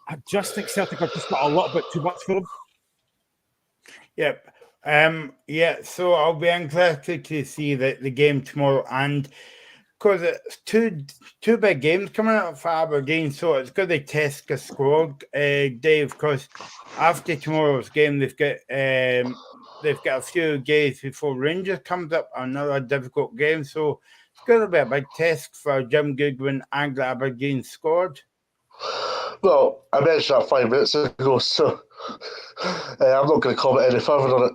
I just think Celtic have just got a little bit too much for them. Yep. So I'll be interested to see the game tomorrow. And because it's two big games coming up for Aberdeen, so it's going to test the squad, Dave, because after tomorrow's game, they've got a few games before Rangers comes up, another difficult game. So it's going to be a big test for Jim Goodwin and the Aberdeen squad. Well, I mentioned that 5 minutes ago, so I'm not going to comment any further on it.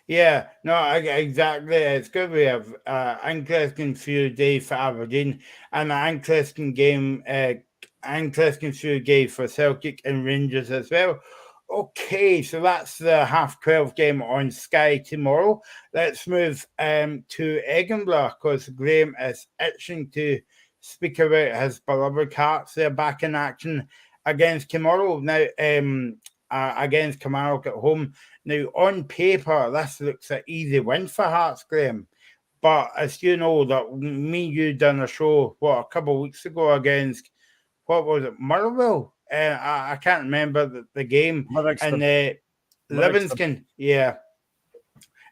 Yeah, no, exactly. It's going to be an interesting few days for Aberdeen and an interesting few games for Celtic and Rangers as well. Okay, so that's the 12:30 game on Sky tomorrow. Let's move to Edinburgh, because Graham is itching to speak about his beloved Hearts. They're back in action against tomorrow now, against Kilmarnock at home. Now, on paper, this looks an easy win for Hearts, Graham. But as you know, that you done a show, a couple of weeks ago against, what was it, Motherwell? I can't remember the game. Livingston. Yeah.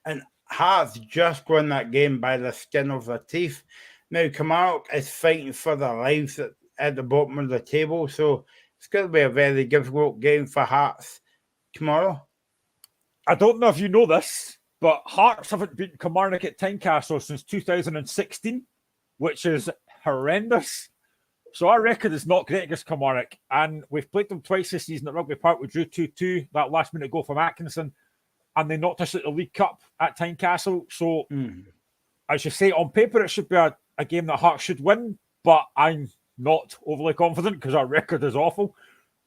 And Hearts just won that game by the skin of their teeth. Now, Kilmarnock is fighting for their lives at the bottom of the table, so it's going to be a very difficult game for Hearts tomorrow. I don't know if you know this, but Hearts haven't beaten Kilmarnock at Tynecastle since 2016, which is horrendous. So our record is not great against Kilmarnock, and we've played them twice this season at Rugby Park. We drew 2-2, that last-minute goal from Atkinson, and they knocked us at the League Cup at Tynecastle. So, as you say, on paper it should be a game that Hearts should win, but I'm not overly confident because our record is awful.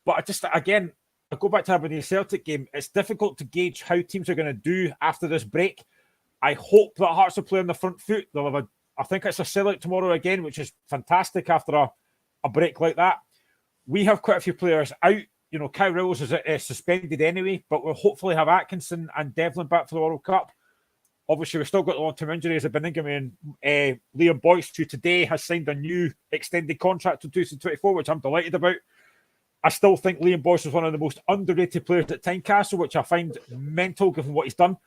But I go back to Aberdeen Celtic game. It's difficult to gauge how teams are going to do after this break. I hope that Hearts will play on the front foot. They'll have I think it's a sellout tomorrow again, which is fantastic after a break like that. We have quite a few players out. You know, Kyle Rowles is suspended anyway, but we'll hopefully have Atkinson and Devlin back for the World Cup. Obviously, we've still got long-term injuries of Benningham and Liam Boyce, who today has signed a new extended contract to 2024, which I'm delighted about. I still think Liam Boyce is one of the most underrated players at Tynecastle, which I find mental given what he's done.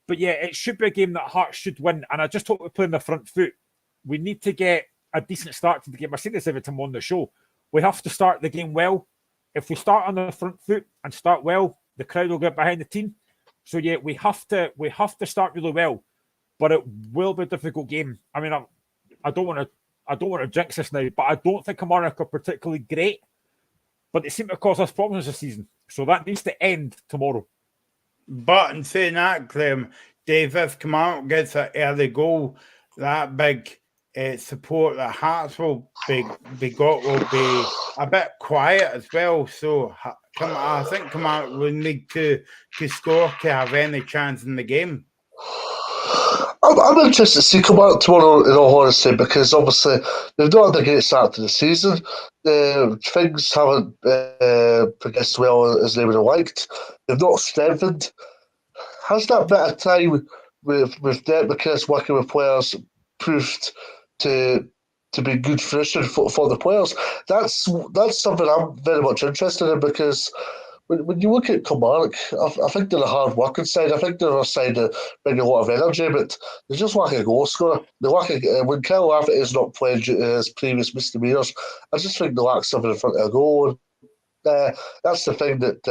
But yeah, it should be a game that Hearts should win. And I just hope we play on the front foot. We need to get a decent start to the game. I say this every time on the show. We have to start the game well. If we start on the front foot and start well, the crowd will get behind the team. So yeah, we have to start really well. But it will be a difficult game. I mean, I don't want to jinx this now, but I don't think Kilmarnock are particularly great. But they seem to cause us problems this season. So that needs to end tomorrow. But in saying that, Graham, Dave, if Kilmarnock gets an early goal, that big support that Hearts will be a bit quiet as well. So I think Kilmarnock will need to score to have any chance in the game. I'm interested to see Kilmarnock tomorrow, in all honesty, because obviously they've not had a great start to the season. Things haven't progressed well as they would have liked. They've not strengthened. has that bit of time with Derek McInnes working with players proved to be good fruition for the players? That's something I'm very much interested in, because when you look at Kilmarnock, I think they're a hard working side. I think they're a side that bring a lot of energy, but they just lack a goal scorer. They lack when Kyle Lafferty is not playing due to his previous misdemeanours, I just think they lack something in front of a goal. That's the thing that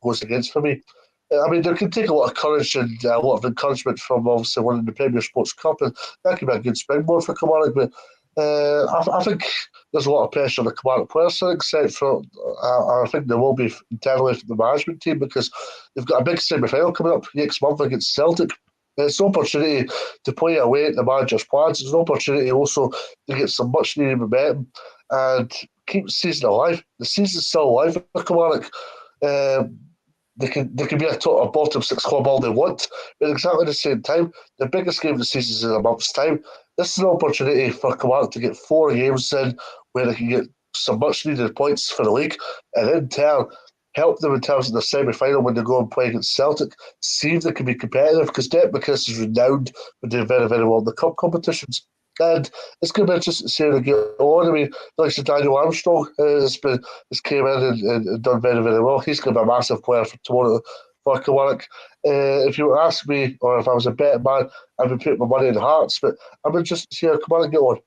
goes against for me. I mean, they can take a lot of courage and a lot of encouragement from obviously winning the Premier Sports Cup, and that could be a good springboard for Kilmarnock. But I think there's a lot of pressure on the Kilmarnock players, except for I think there will be internally from the management team, because they've got a big semi-final coming up next month against Celtic. It's an opportunity to play away at the manager's plans. It's an opportunity also to get some much needed momentum and keep the season alive. The season's still alive for Kilmarnock. They can be a bottom six club all they want, but at exactly the same time, the biggest game of the season is in a month's time. This is an opportunity for Kilmarnock to get 4 games in where they can get some much needed points for the league, and in turn help them in terms of the semi-final when they go and play against Celtic. See if they can be competitive, because Derek McInnes is renowned for doing very, very well in the cup competitions. And it's going to be interesting to see how they get on. I mean, like Daniel Armstrong has came in and done very, very well. He's going to be a massive player for tomorrow for Kilmarnock. If you were to ask me, or if I was a betting man, I would put my money in Hearts, but I'm interested to see how Kilmarnock get on.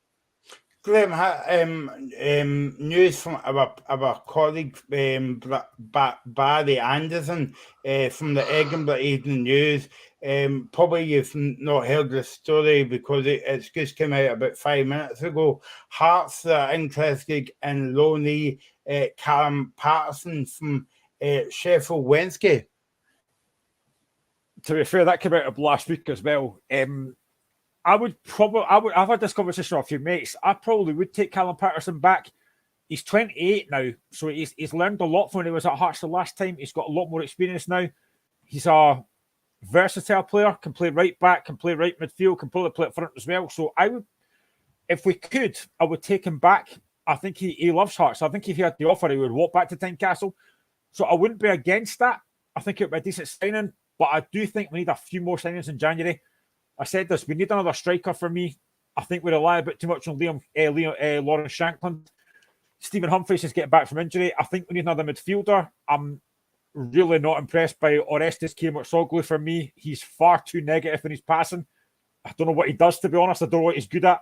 Graham, news from our colleague Barry Anderson from the Edinburgh Evening News. Probably you've not heard the story because it's just came out about 5 minutes ago. Hearts are interested in loanee Callum Patterson from Sheffield Wednesday. To be fair, that came out of last week as well. I've had this conversation with a few mates. I probably would take Callum Patterson back. He's 28 now, so he's learned a lot from when he was at Hearts the last time. He's got a lot more experience now. He's a versatile player, can play right back, can play right midfield, can probably play up front as well. So I would, if we could, I would take him back. I think he loves Hearts. I think if he had the offer, he would walk back to Tynecastle. So I wouldn't be against that. I think it would be a decent signing, but I do think we need a few more signings in January. I said this, we need another striker for me. I think we rely a bit too much on Lawrence Shankland. Stephen Humphries is getting back from injury. I think we need another midfielder. I'm really not impressed by Orestes Kemurtsoglu for me. He's far too negative in his passing. I don't know what he does, to be honest. I don't know what he's good at.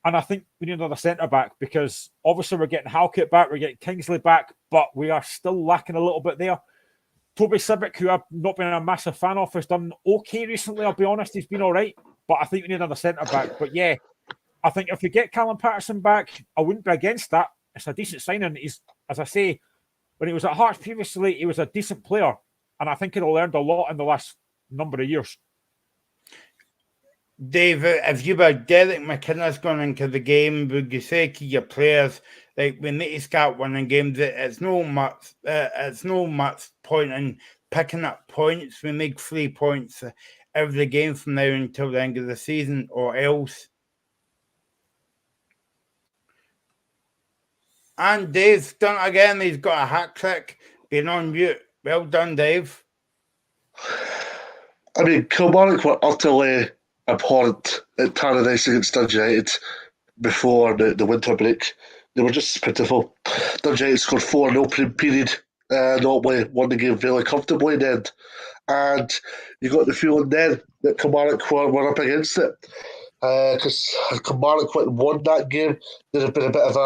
And I think we need another centre-back, because obviously we're getting Halkett back, we're getting Kingsley back, but we are still lacking a little bit there. Toby Sibic, who I've not been a massive fan of, has done okay recently, I'll be honest. He's been all right, but I think we need another centre-back. But yeah, I think if we get Callum Patterson back, I wouldn't be against that. It's a decent signing. He's, as I say, when he was at Hearts previously, he was a decent player, and I think he'll learned a lot in the last number of years. Dave, if you were Derek McInnes going into the game, would you say to your players, like, we need to start winning games? It's no much point in picking up points. We make 3 points every game from now until the end of the season, or else. And Dave's done it again. He's got a hat trick, being on mute. Well done, Dave. I mean, Kilmarnock were utterly abhorrent at Paradise against Dundee United before the winter break. They were just pitiful. Dundee United scored 4 in the opening period, normally won the game fairly comfortably in the end. And you got the feeling then that Kilmarnock were up against it. Because Kilmarnock won that game, there'd have been a bit of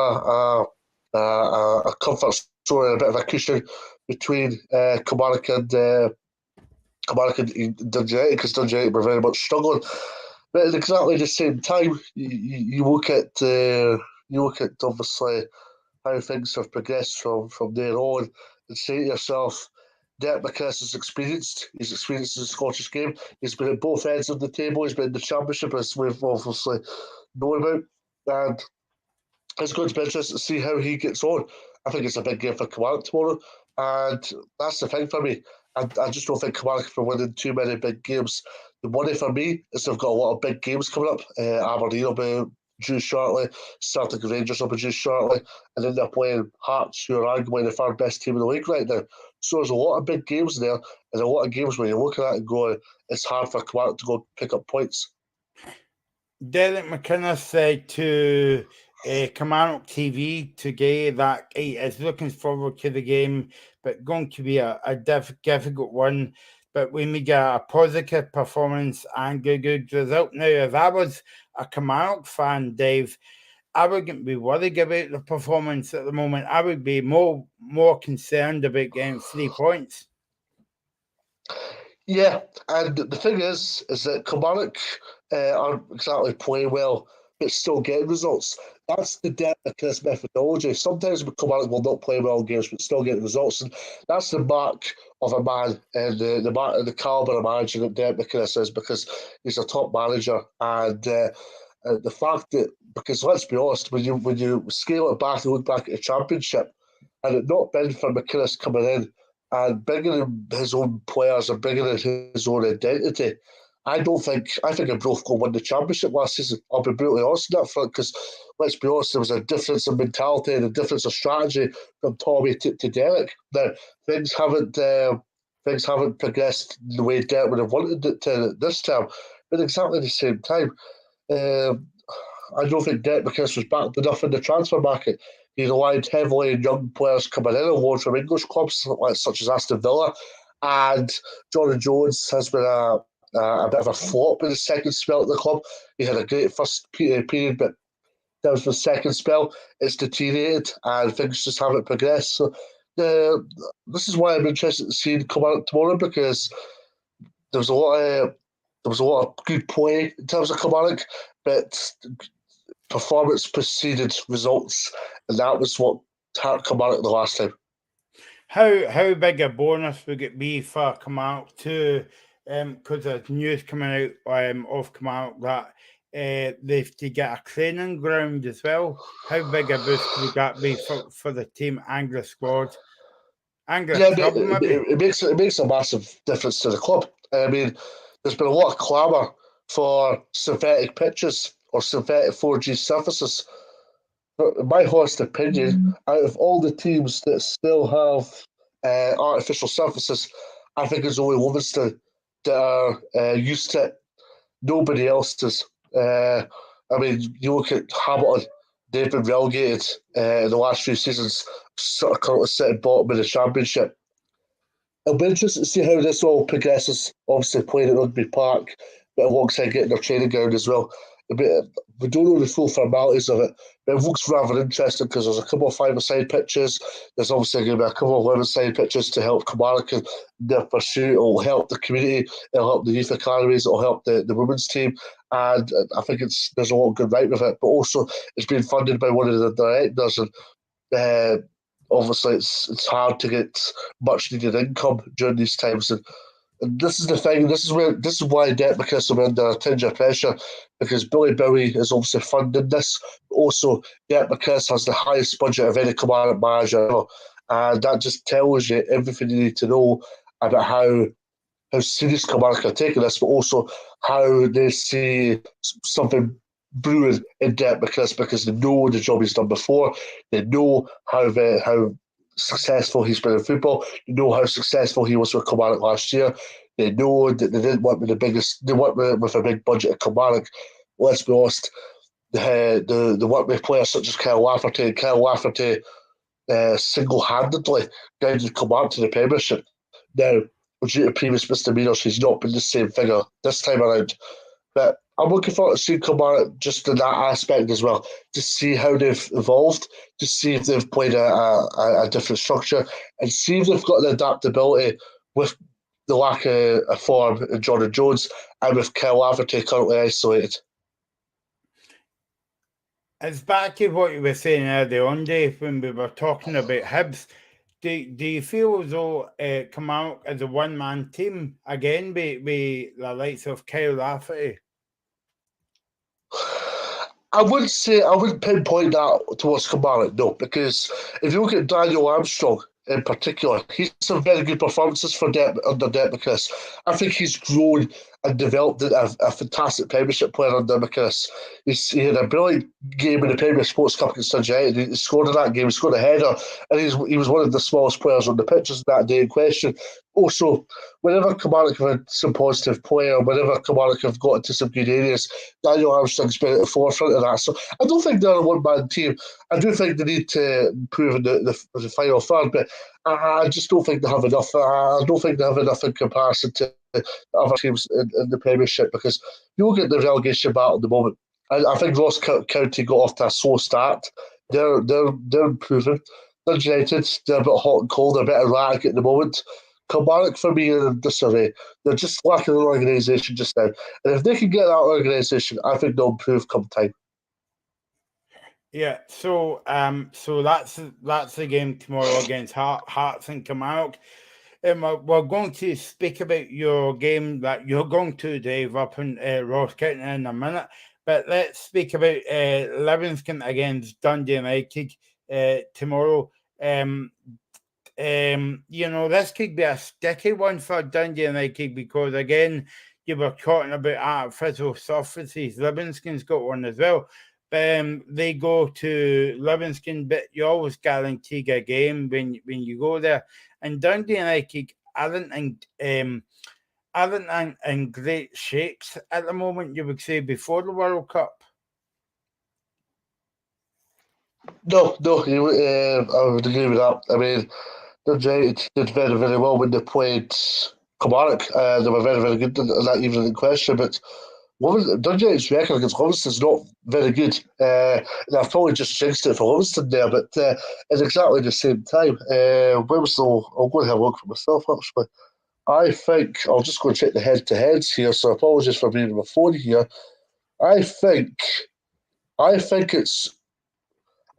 a comfort zone, a bit of a cushion between Kilmarnock and Dundee United, because Dundee United were very much struggling. But at exactly the same time, you look at obviously how things have progressed from there on, and say to yourself, Derek McInnes is experienced. He's experienced in the Scottish game. He's been at both ends of the table. He's been in the Championship, as we've obviously known about. And it's going to be interesting to see how he gets on. I think it's a big game for Kilmarnock tomorrow. And that's the thing for me. I just don't think Kilmarnock are winning too many big games. The money for me is they've got a lot of big games coming up. Aberdeen will be due shortly. Celtic and Rangers will be due shortly. And then they're playing Hearts, who are arguably the third best team in the league right now. So there's a lot of big games there, and a lot of games where you're looking at it and going, it's hard for Kilmarnock to go pick up points. Derek McInnes said to Kilmarnock TV today that he is looking forward to the game, but going to be a difficult one. But we may get a positive performance and good result. Now, if I was a Kilmarnock fan, Dave, I wouldn't be worried about the performance at the moment. I would be more concerned about getting 3 points. Yeah, and the thing is that Kilmarnock aren't exactly playing well, but still getting results. That's the depth of this methodology. Sometimes Kilmarnock will not play well in games, but still get results, and that's the mark of a man, and the mark of the calibre of manager that Derek McInnes is, because he's a top manager, and the fact that, because let's be honest, when you scale it back and look back at the Championship, and it not been for McInnes coming in and bringing in his own players and bringing in his own identity, I think Arbroath will win the Championship last season. I'll be brutally honest on that front, because let's be honest, there was a difference in mentality and a difference of strategy from Tommy to Derek. Now things haven't progressed the way Derek would have wanted it to this term, but exactly the same time. I don't think Derek McInnes was backed enough in the transfer market. He relied heavily on young players coming in and loan from English clubs such as Aston Villa, and Jordan Jones has been a bit of a flop in his second spell at the club. He had a great first period, but that was the second spell. It's deteriorated and things just haven't progressed. So this is why I'm interested in seeing come out tomorrow, because there was a lot of good play in terms of Kilmarnock, but performance preceded results, and that was what hurt Kilmarnock the last time. How big a bonus would it be for Kilmarnock to, because there's news coming out of Kilmarnock that they've to get a training ground as well? How big a boost would that be for the team and the squad? And the club, maybe? It makes a massive difference to the club. I mean, there's been a lot of clamour for synthetic pitches or synthetic 4G surfaces. But in my honest opinion, out of all the teams that still have artificial surfaces, I think it's only Livingston that are used to it. Nobody else is. I mean, you look at Hamilton, they've been relegated in the last few seasons, sort of currently sitting bottom of the Championship. It'll be interesting to see how this all progresses. Obviously, playing at Rugby Park, but alongside getting their training ground as well. We don't know the full formalities of it, but it looks rather interesting because there's a couple of five-a-side pitches. There's obviously going to be a couple of 11-side pitches to help Kilmarnock in their pursuit. It'll help the community, it'll help the youth academies, it'll help the women's team, and I think there's a lot of good right with it. But also, it's been funded by one of the directors, and obviously it's hard to get much needed income during these times. And this is the thing. This is why Derek McInnes will be under a tinge of pressure, because Billy Bowie is obviously funding this. Also, Derek McInnes has the highest budget of any Kilmarnock manager ever, and that just tells you everything you need to know about how serious Kilmarnock are taking this, but also how they see something brewing in Derek McInnes, because they know the job he's done before. They know how successful he's been in football. They know how successful he was with Kilmarnock last year. They know that they didn't work with they worked with a big budget at Kilmarnock. Let's be honest, the work with players such as Kyle Lafferty. Kyle Lafferty single-handedly guided Kilmarnock to the Premiership. Now, due to previous misdemeanours, he's not been the same figure this time around. But I'm looking forward to seeing Kilmarnock just in that aspect as well, to see how they've evolved, to see if they've played a different structure, and see if they've got the adaptability with the lack of form in Jordan Jones and with Kyle Lafferty currently isolated. It's back to what you were saying earlier on, Dave, when we were talking about Hibs. Do you feel as though Kilmarnock is a one-man team again with the likes of Kyle Lafferty? I wouldn't pinpoint that towards Kilmarnock, no, because if you look at Daniel Armstrong, in particular. He's some very good performances for under Derek McInnes. I think he's grown and developed a fantastic Premiership player under McInnes. He had a brilliant game in the Premier Sports Cup against Dundee United. He scored in that game, he scored a header, and he was one of the smallest players on the pitches that day in question. Also, whenever Kilmarnock have had some positive player, whenever Kilmarnock have got into some good areas, Daniel Armstrong's been at the forefront of that. So I don't think they're a one-man team. I do think they need to improve in the final third, but I just don't think they have enough. I don't think they have enough in comparison to other teams in the Premiership, because you look at the relegation battle at the moment. I think Ross County got off to a slow start. They're improving. They're United. They're a bit hot and cold. They're a bit erratic at the moment. Kilmarnock, for me, are in disarray. They're just lacking an organisation just now. And if they can get that organisation, I think they'll improve come time. Yeah, so that's the game tomorrow against Hearts and Kilmarnock. We're going to speak about your game that you're going to, Dave, up in Ross County in a minute. But let's speak about Livingston against Dundee United tomorrow. This could be a sticky one for Dundee United because, again, you were talking about artificial surfaces. Livingston's got one as well. They go to Livingston, but you always guarantee a game when you go there. And Dundee United aren't in great shapes at the moment, you would say, before the World Cup. No, I would agree with that. I mean, Dundee United did very, very well when they played Kilmarnock. They were very, very good in that evening in question, but Dundee United's record against Livingston's not very good. And I've probably just jinxed it for Livingston there, but it's exactly the same time. I'll go and have a look for myself, actually. I think, I'll just go and check the head-to-heads here, so apologies for being on my phone here. I think it's,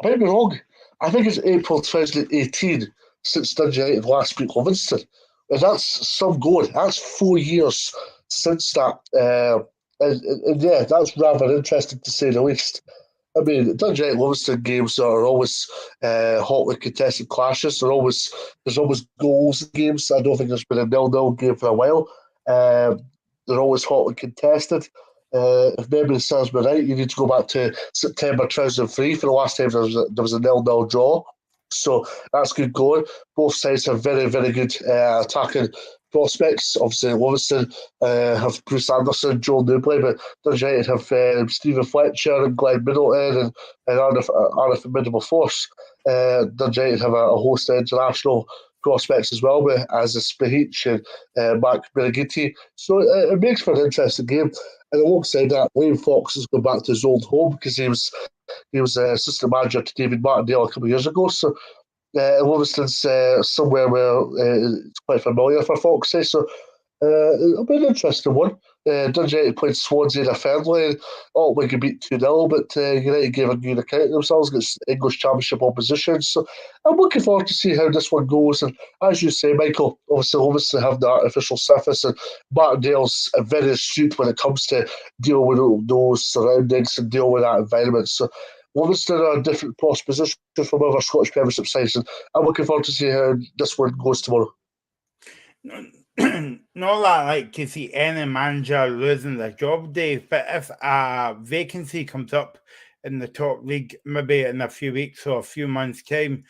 I might be wrong, I think it's April 2018 since Dundee United last beat Livingston. And that's some going. That's 4 years since that. And yeah, that's rather interesting to say the least. I mean, Dundee United Livingston games are always hotly contested clashes. There's always goals in games. I don't think there's been a 0-0 game for a while. They're always hotly contested. If memory serves me right, you need to go back to September 2003 for the last time there was a 0-0 draw. So that's good going. Both sides have very, very good attacking prospects. Obviously, Livingston have Bruce Anderson, Joel Newbley, but Dundee United have Stephen Fletcher and Glenn Middleton and Arna Formidable Force. Dundee United have a host of international prospects as well, with Aziz Behic and Mark Birighitti. So it makes for an interesting game. And alongside that, Liam Fox has gone back to his old home because he was assistant manager to David Martindale a couple of years ago. So Livingston's somewhere where it's quite familiar for Foxy. So it'll be an interesting one. Dundee United played Swansea in a friendly. We could beat 2-0, but United gave a good account of themselves against English Championship opposition. So I'm looking forward to see how this one goes. And as you say, Michael, obviously Livingston have the artificial surface, and Martindale's very astute when it comes to deal with those surroundings and deal with that environment. So Livingston are a different position from other Scottish Premiership sides, and I'm looking forward to see how this one goes tomorrow. Not that I like to see any manager losing their job, Dave, but if a vacancy comes up in the top league, maybe in a few weeks or a few months' time,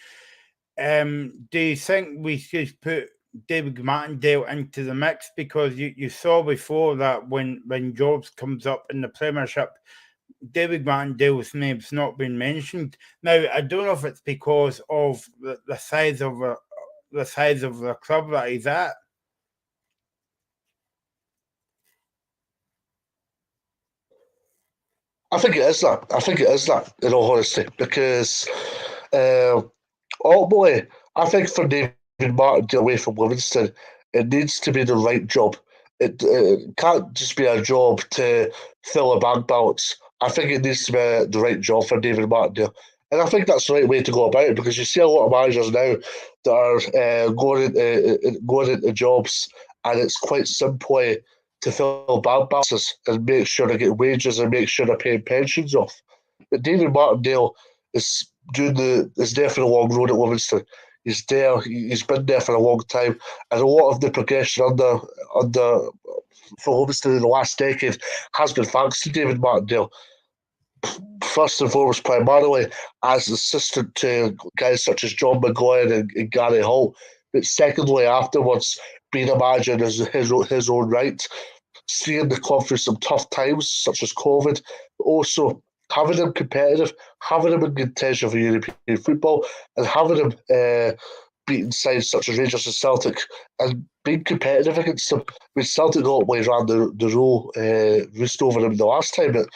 do you think we should put David Martindale into the mix? Because you saw before that when jobs comes up in the Premiership, David Martindale's name's not been mentioned. Now, I don't know if it's because of the size of the club that he's at. I think it is that, in all honesty, because ultimately, I think for David Martindale away from Livingston, it needs to be the right job. It can't just be a job to fill a bank balance. I think it needs to be the right job for David Martindale. And I think that's the right way to go about it, because you see a lot of managers now that are going into jobs, and it's quite simply to fill bank balances and make sure they get wages and make sure they're paying pensions off. But David Martindale is definitely a long road at Livingston. He's there. He's been there for a long time, and a lot of the progression under for Livingston in the last decade has been thanks to David Martindale. First and foremost, primarily as assistant to guys such as John Maguire and Gary Holt, but secondly, afterwards, being a manager in his own right, seeing the club through some tough times such as COVID, but also having him competitive, having him in contention for European football, and having him beating sides such as Rangers and Celtic and being competitive against them. I mean, Celtic ultimately ran the role roost over him the last time, but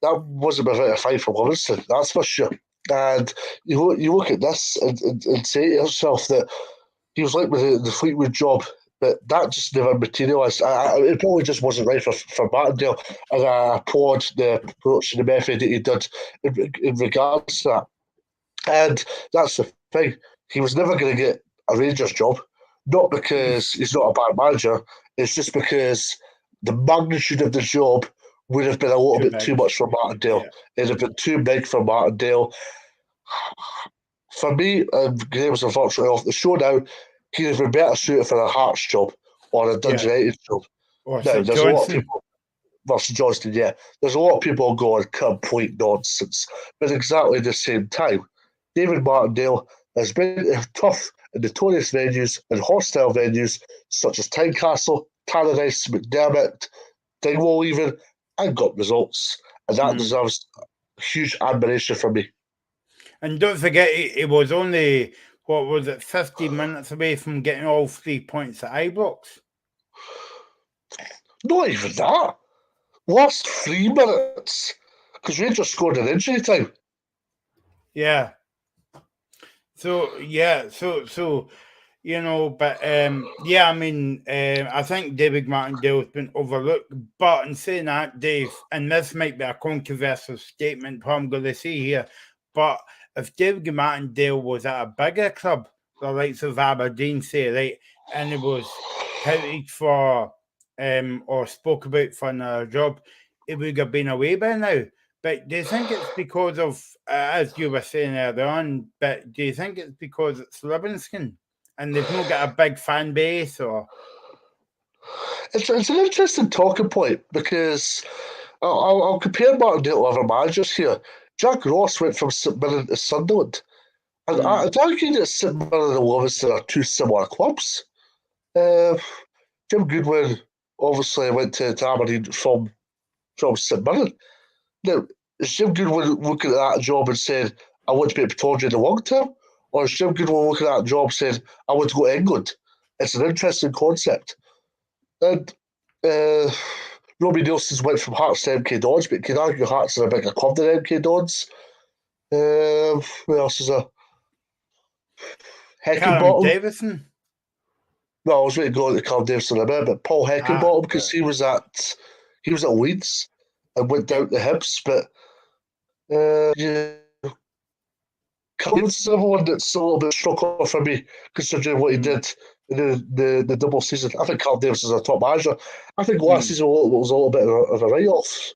that wasn't without a fight from Livingston, that's for sure. And you look at this and say to yourself that he was like with the Fleetwood job, but that just never materialised. It probably just wasn't right for Martindale, and I applaud the approach and the method that he did in regards to that. And that's the thing. He was never going to get a Rangers job, not because he's not a bad manager, it's just because the magnitude of the job would have been a little bit too much for Martindale. Yeah. It'd have been too big for Martindale. For me, Graham's unfortunately off the show now, he'd have been better suited for a Hearts job or a Dundee United job. Or now, there's Johnson. A lot of people. Versus Johnston, yeah. There's a lot of people going complete nonsense. But at exactly the same time, David Martindale has been tough in notorious venues and hostile venues such as Tynecastle, Tannadice, McDermott, Dingwall even, and got results. And that deserves huge admiration from me. And don't forget, he was only, 15 minutes away from getting all 3 points at Ibrox? Not even that. Last 3 minutes. Because Rangers scored in injury time. Yeah. So, you know, but I mean, I think David Martindale has been overlooked. But in saying that, Dave, and this might be a controversial statement, what I'm going to say here, but if David Martindale was at a bigger club, the likes of Aberdeen, say, right, and he was touted for or spoke about for another job, it would have been away by now. But do you think it's because of, as you were saying earlier on, but do you think it's because it's Livingston and they've not got a big fan base? Or it's an interesting talking point because I'll compare Martindale to other managers here. Jack Ross went from St Mirren to Sunderland. And I'd argue that St Mirren and Livingston are two similar clubs. Jim Goodwin obviously went to Aberdeen from St Mirren. Now, is Jim Goodwin looking at that job and said, I want to be at Pittodrie in the long term? Or is Jim Goodwin looking at that job and said, I want to go to England? It's an interesting concept. And Robbie Nielsen's went from Hearts to MK Dons, but you can argue Hearts are a bigger club than MK Dons. Who else is there? Callum Davison? No, I was ready to go to Callum Davison in a minute, but Paul Heckingbottom, because he was at Leeds and went down to Hibs, but Callum's another one that's a little bit struck off for me, considering what he did in the double season. I think Callum Davis is a top manager. I think last season was a little bit of a write-off.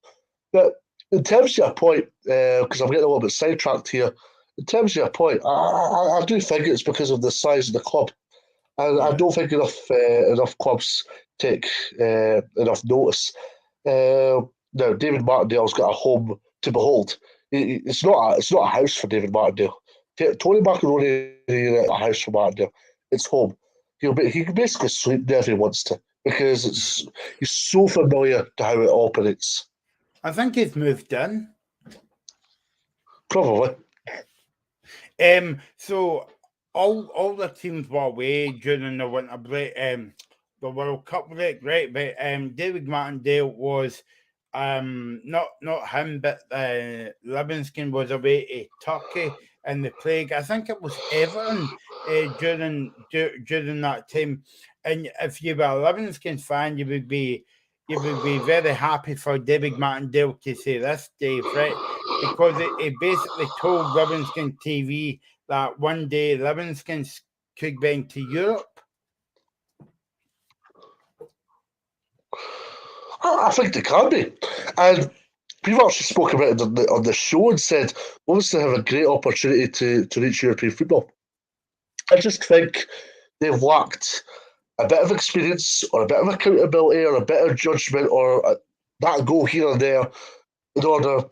But in terms of your point, because I'm getting a little bit sidetracked here, in terms of your point, I do think it's because of the size of the club. And I don't think enough clubs take enough notice. Now, David Martindale's got a home to behold. It's not a house for David Martindale. Tony Macaroni ain't a house for Martindale. It's home. He can basically sleep there if he wants to because he's so familiar to how it operates. I think he's moved in. Probably. So all the teams were away during the winter break, the World Cup break, right? But David Martindale was not him, but Livingston was away to Turkey in the plague. I think it was Everton during that time. And if you were a Livingston fan, you would be very happy for David Martindale to say this, Dave, right? Because he basically told Livingston TV that one day Livingston could be into Europe. I think they can be. And we've actually spoken about it on the show and said, Livingston have a great opportunity to reach European football. I just think they've lacked a bit of experience or a bit of accountability or a bit of judgment or that goal here and there in order.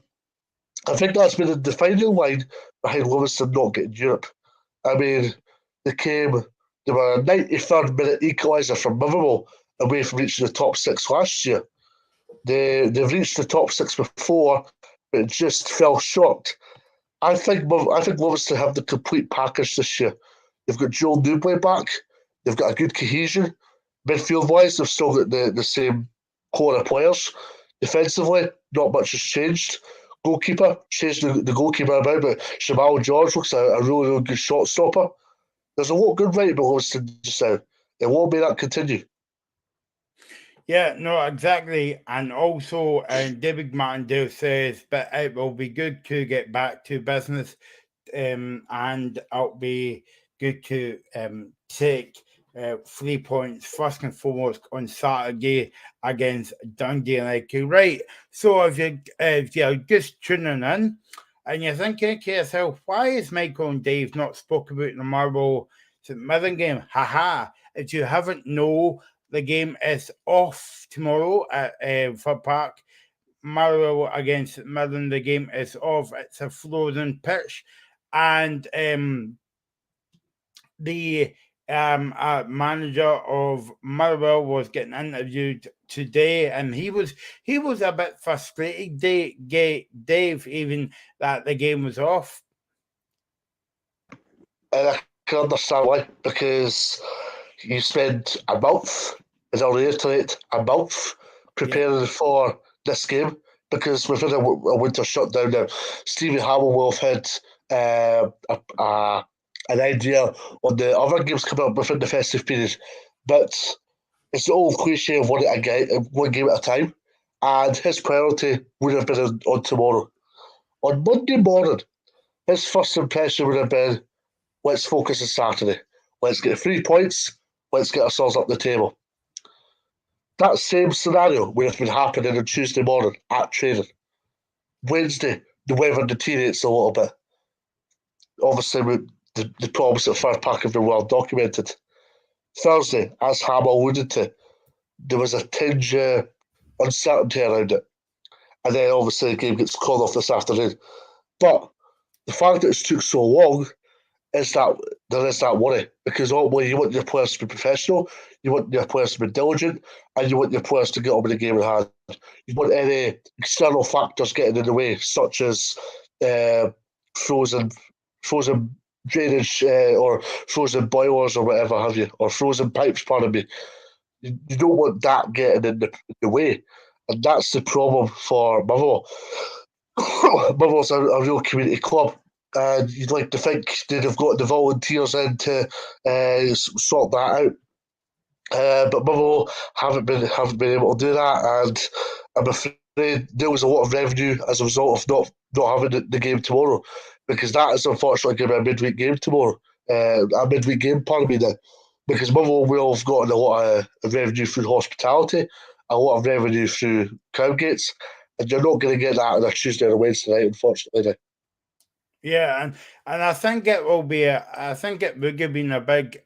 I think that's been the defining line behind Livingston not getting Europe. I mean, they were a 93rd minute equaliser from Motherwell away from reaching the top six last year. They've reached the top six before, but it just fell short. I think Livingston have the complete package this year. They've got Joel Newbley back. They've got a good cohesion. Midfield-wise, they've still got the same core of players. Defensively, not much has changed. Goalkeeper, changed the goalkeeper about, but Jamal George looks a really, really good shot stopper. There's a lot going right about Livingston just now. It won't be that continue. Yeah, no, exactly. And also, David Martindale says, but it will be good to get back to business, and it'll be good to take 3 points first and foremost on Saturday against Dundee United. Right. So if you're just tuning in and you're thinking to yourself, why is Michael and Dave not spoke about the Marvel St Mirren game? Haha. If you haven't know, the game is off tomorrow at Fir Park. Marlow against St Mirren. The game is off. It's a frozen pitch, and the manager of Motherwell was getting interviewed today, and he was a bit frustrated, Dave, even that the game was off. And I can understand why, because you spend a month, and I'll reiterate, a month preparing for this game, because we've had a winter shutdown now. Stevie Hamill will have had an idea on the other games coming up within the festive period, but it's the old cliche of one game at a time, and his priority would have been on tomorrow. On Monday morning, his first impression would have been, let's focus on Saturday. Let's get 3 points. Let's get ourselves up the table. That same scenario would have been happening on Tuesday morning at training. Wednesday, the weather deteriorates a little bit. Obviously, the problems at Fir Park have been well documented. Thursday, as Ham alluded to, there was a tinge of uncertainty around it. And then obviously the game gets called off this afternoon. But the fact that it's took so long is that there is that worry, because ultimately you want your players to be professional, you want your players to be diligent, and you want your players to get on with the game in hand. You want any external factors getting in the way, such as frozen drainage or frozen boilers or whatever have you, or frozen pipes, pardon me. You don't want that getting in the way. And that's the problem for Motherwell. Motherwell's a real community club. And you'd like to think they'd have got the volunteers in to sort that out. But Motherwell haven't been able to do that, and I'm afraid there was a lot of revenue as a result of not having the game tomorrow, because that is unfortunately going to be a midweek game tomorrow. A midweek game, pardon me, then, because Motherwell will have gotten a lot of revenue through hospitality, a lot of revenue through crowd gates, and you're not going to get that on a Tuesday or a Wednesday night, unfortunately. Then. Yeah, and I think it will be I think it would have been a big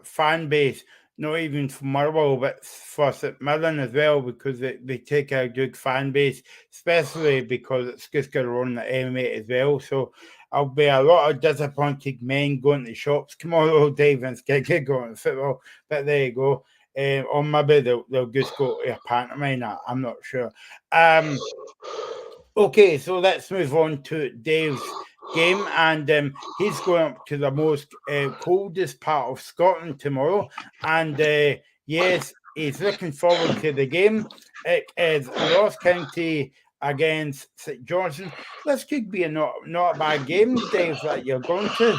fan base, not even for Motherwell, but for St Mirren as well, because they take a good fan base, especially because it's just going to run the M8 as well. So there'll be a lot of disappointed men going to shops tomorrow, Dave, and get going to football. But there you go. Or maybe they'll just go to a pantomime. I'm not sure. Okay, so let's move on to Dave's game, and he's going up to the most coldest part of Scotland tomorrow, and yes, he's looking forward to the game. It is Ross County against St Johnstone. This could be not a bad game, Dave, that you're going to.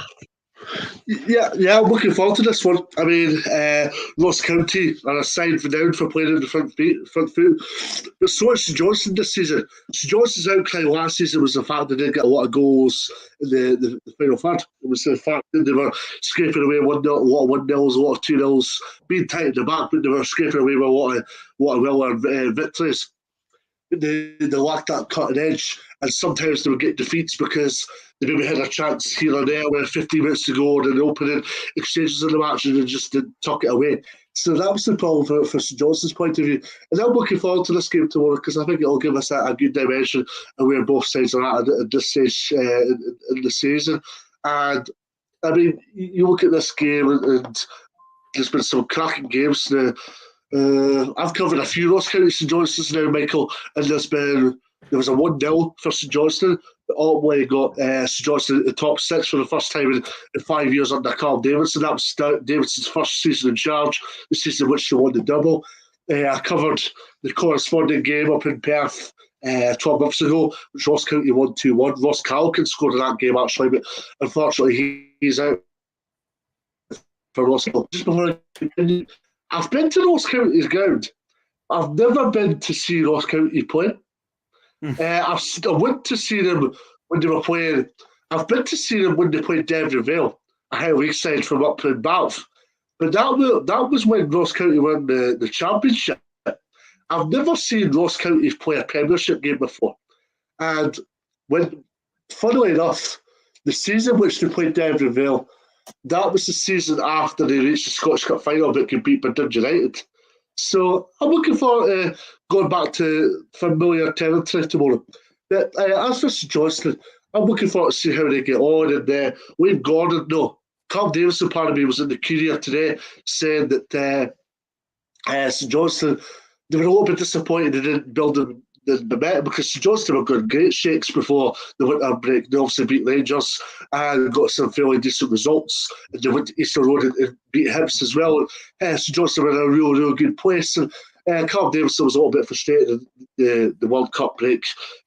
Yeah, I'm looking forward to this one. I mean, Ross County are a side renowned for playing in the front foot. But so is St Johnstone this season. St Johnston's outcry last season was the fact they didn't get a lot of goals in the final third. It was the fact that they were scraping away 1-0, a lot of 1-0s, a lot of 2-0s, being tight at the back, but they were scraping away with a lot of well-earned victories. but they lacked that cutting edge, and sometimes they would get defeats because they maybe had a chance here or there where 15 minutes to go and the opening exchanges in the match and they just didn't tuck it away. So that was the problem for St Johnston's point of view. And I'm looking forward to this game tomorrow because I think it'll give us a good dimension of where both sides are at this stage in the season. And I mean, you look at this game and there's been some cracking games now. I've covered a few Ross County St Johnstone's now, Michael, and there was a 1-0 for St Johnstone. Ultimately got St Johnstone at the top six for the first time in 5 years under Carl Davidson. That was Davidson's first season in charge, the season in which they won the double. I covered the corresponding game up in Perth 12 months ago, which Ross County won 2-1. Ross Calkin scored in that game, actually, but unfortunately he's out for Ross County. Just before I continue, I've been to Ross County's ground. I've never been to see Ross County play. I went to see them when they were playing. I've been to see them when they played Devon Vale, a high league side from up in Bath. But that was when Ross County won the championship. I've never seen Ross County play a Premiership game before. And funnily enough, the season which they played Devon Vale, that was the season after they reached the Scottish Cup final but could beat Dundee United. So I'm looking forward to going back to familiar territory tomorrow. But as for St Johnstone, I'm looking forward to see how they get on. And Wayne Gordon, Carl Davison, pardon me, was in the Courier today saying that St Johnstone, they were a little bit disappointed they didn't build the momentum because St Johnstone were going great shakes before the winter break. They obviously beat Rangers and got some fairly decent results. And they went to Easter Road and beat Hibs as well. St Johnstone were in a real good place. And Carl Davison was a little bit frustrated. The World Cup break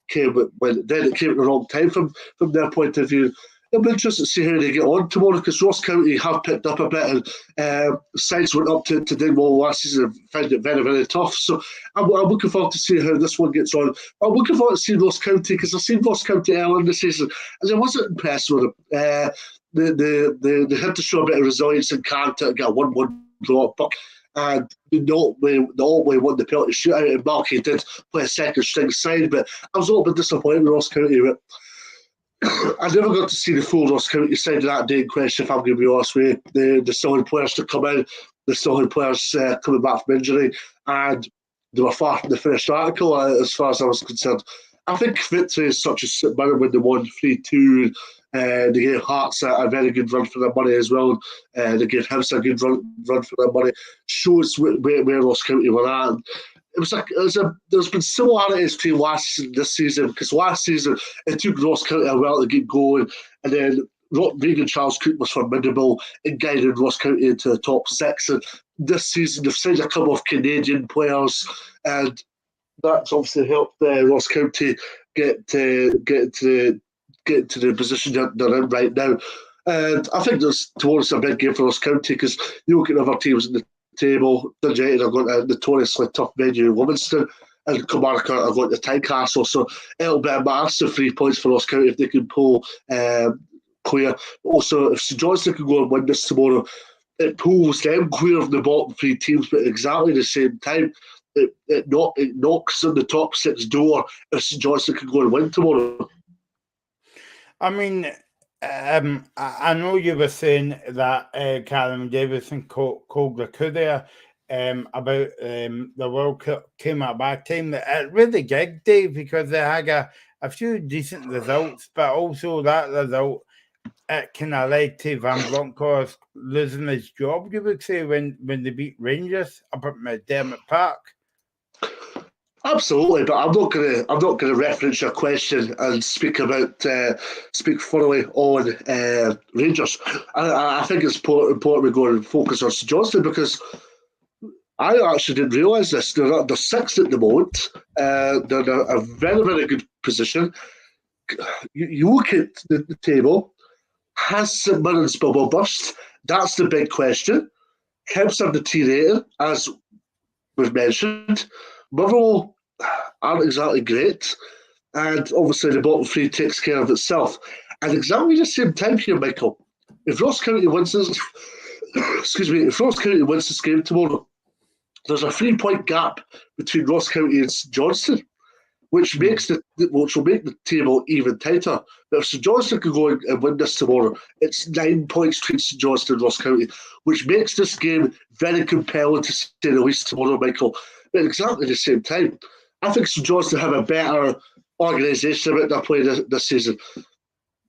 came at the wrong time from their point of view. It'll be interesting to see how they get on tomorrow because Ross County have picked up a bit and sides went up to Dingwall last season and found it very, very tough. So I'm looking forward to see how this one gets on. I'm looking forward to seeing Ross County because I've seen Ross County earlier in the season and I wasn't impressed with them. They had to show a bit of resilience and character and get a 1-1 draw. And they always won the penalty shootout and Markey did play a second string side, but I was a little bit disappointed with Ross County. But I never got to see the full Ross County side of that day in question, if I'm going to be honest with you. They still had players to come in, they still had players coming back from injury, and they were far from the finished article as far as I was concerned. I think victory is such a St Mirren when they won 3-2. They gave Hearts a very good run for their money as well. They gave Hibs a good run for their money. Shows where Ross County were at. There's been similarities between last season and this season because last season it took Ross County a while to get going, and then Regan Charles Cook was formidable in guiding Ross County into the top six. And this season they've signed a couple of Canadian players, and that's obviously helped Ross County get to the position they're in right now. And I think tomorrow's a big game for Ross County because you look at other teams in the table. Dundee United are going to a notoriously tough venue in Livingston, and Kilmarnock are going to Tynecastle. So it'll be a massive 3 points for Ross County if they can pull clear. Also, if St Johnstone can go and win this tomorrow, it pulls them clear of the bottom 3 teams, but at exactly the same time, it knocks on the top 6 door if St Johnstone can go and win tomorrow. I mean, I know you were saying that Callum Davison called the coup there about the World Cup came at a bad time. It really did, Dave, because they had a few decent results, but also that result, it kind of led to Van Bronckhorst losing his job, you would say, when they beat Rangers up at McDermott Park. Absolutely, but I'm not gonna reference your question and speak thoroughly on Rangers. I think it's important we go and focus on St Johnstone because I actually didn't realise this. They're sixth at the moment. They're in a very, very good position. You look at the table. Has St Mirren's bubble burst? That's the big question. Hibs are deteriorating, as we've mentioned. Motherwell aren't exactly great, and obviously the bottom 3 takes care of itself. And exactly the same time here, Michael. If Ross County wins this, if Ross County wins this game tomorrow, there's a 3-point gap between Ross County and St Johnstone. which will make the table even tighter. But if St Johnstone can go and win this tomorrow, it's 9 points between St Johnstone and Ross County, which makes this game very compelling to say the least tomorrow, Michael. But at exactly the same time, I think St Johnstone have a better organisation about their play this season.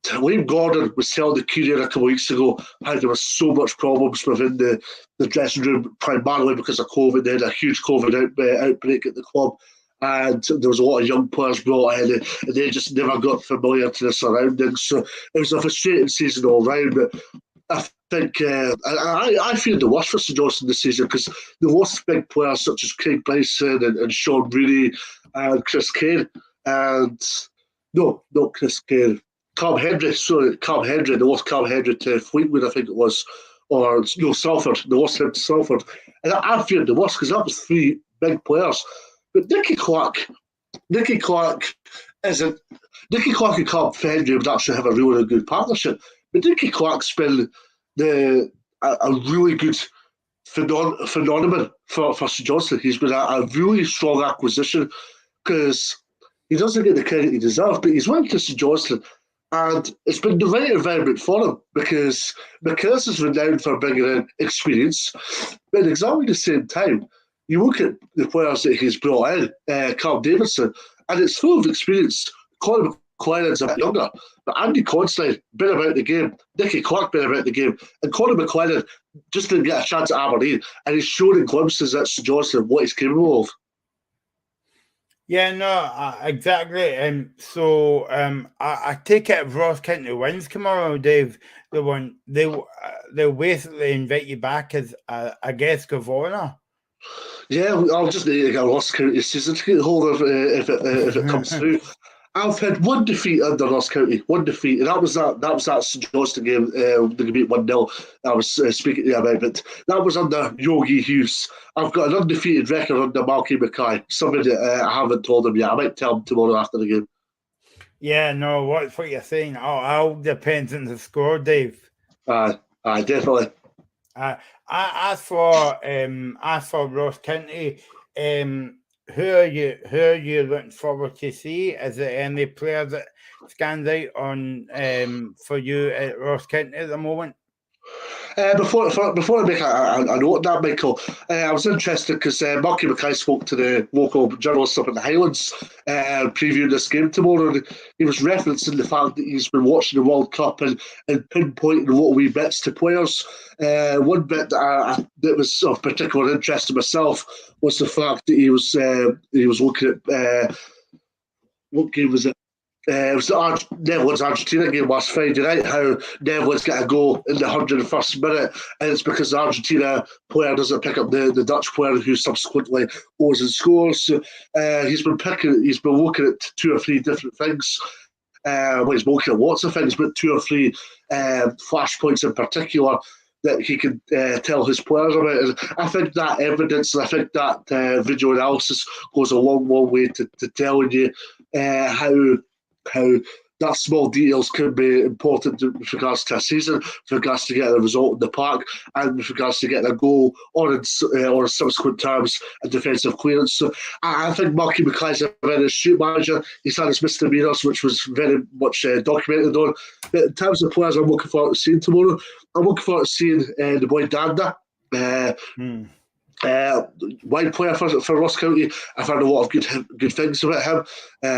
Liam Gordon was telling the Courier a couple of weeks ago how there was so much problems within the dressing room, primarily because of COVID. They had a huge COVID outbreak at the club, and there was a lot of young players brought in, and they just never got familiar to the surroundings. So it was a frustrating season all round. But I think I feared the worst for St Johnstone this season because they lost big players such as Craig Bryson and Sean Rooney and Chris Kane. And no, not Chris Kane. Carl Hendry. They lost Carl Hendry to Fleetwood, I think it was. Or no, Salford. They lost him to Salford. And I feared the worst because that was 3 big players. But Nicky Clark and Carl Hendry would actually have a really good partnership. But Nicky Clark's been a really good phenomenon for St Johnstone. He's been a really strong acquisition because he doesn't get the credit he deserves, but he's went to St Johnstone. And it's been the right environment for him because McKellis is renowned for bringing in experience. But at exactly the same time, you look at the players that he's brought in, Carl Davidson, and it's full of experience. Conor McLennan's a bit younger, but Andy Considine, been about the game. Nicky Clark, been about the game. And Conor McLennan just didn't get a chance at Aberdeen, and he's showing in glimpses at St Johnstone what he's capable of. Yeah, no, exactly. I take it if Ross County wins tomorrow, Dave, they'll basically invite you back as a guest of honour. Yeah, I'll just need to get a Ross County season ticket holder if it comes through. I've had one defeat under Ross County, one defeat, and that was that St Johnstone game. They beat 1-0. I was speaking to you about, but that was under Yogi Hughes. I've got an undefeated record under Malky Mackay. Something that I haven't told him yet. I might tell him tomorrow after the game. Yeah, no, what's what you're saying? All depends on the score, Dave. Definitely. As for Ross County, who are you looking forward to see? Is there any player that stands out on for you at Ross County at the moment? Before I make a note on that, Michael, I was interested because Malky Mackay spoke to the local journalists up in the Highlands previewing this game tomorrow, and he was referencing the fact that he's been watching the World Cup and pinpointing little wee bits to players. One bit that was of particular interest to myself was the fact that he was looking at what game was it? It was the Netherlands-Argentina game last Friday night, how Netherlands got a goal in the 101st minute, and it's because the Argentina player doesn't pick up the Dutch player who subsequently goes and scores. So he's been looking at 2 or 3 different things. He's been looking at lots of things, but 2 or 3 flashpoints in particular that he can tell his players about. And I think that evidence, and I think that video analysis goes a long way to telling you how that small details can be important with regards to a season, with regards to getting a result in the park, and with regards to getting a goal or in subsequent terms a defensive clearance. So I think Malky Mackay's a very astute manager. He's had his misdemeanours, which was very much documented on. But in terms of players I'm looking forward to seeing tomorrow, I'm looking forward to seeing the boy Danda. Wide player for Ross County. I've heard a lot of good things about him.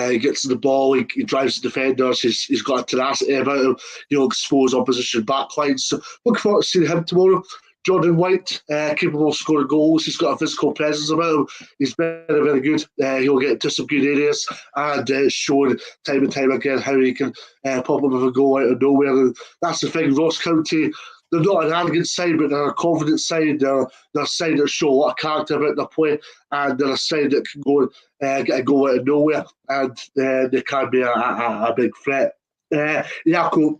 He gets to the ball, he drives the defenders, he's got a tenacity about him, he'll expose opposition backlines. So looking forward to seeing him tomorrow. Jordan White, capable of scoring goals. He's got a physical presence about him. He's very, very good. He'll get into some good areas and shown time and time again how he can pop up with a goal out of nowhere. And that's the thing, Ross County, they're not an arrogant side, but they're a confident side. They're a side that show a lot of character about their play, and they're a side that can go get a goal out of nowhere, and they can be a big threat. Jaco,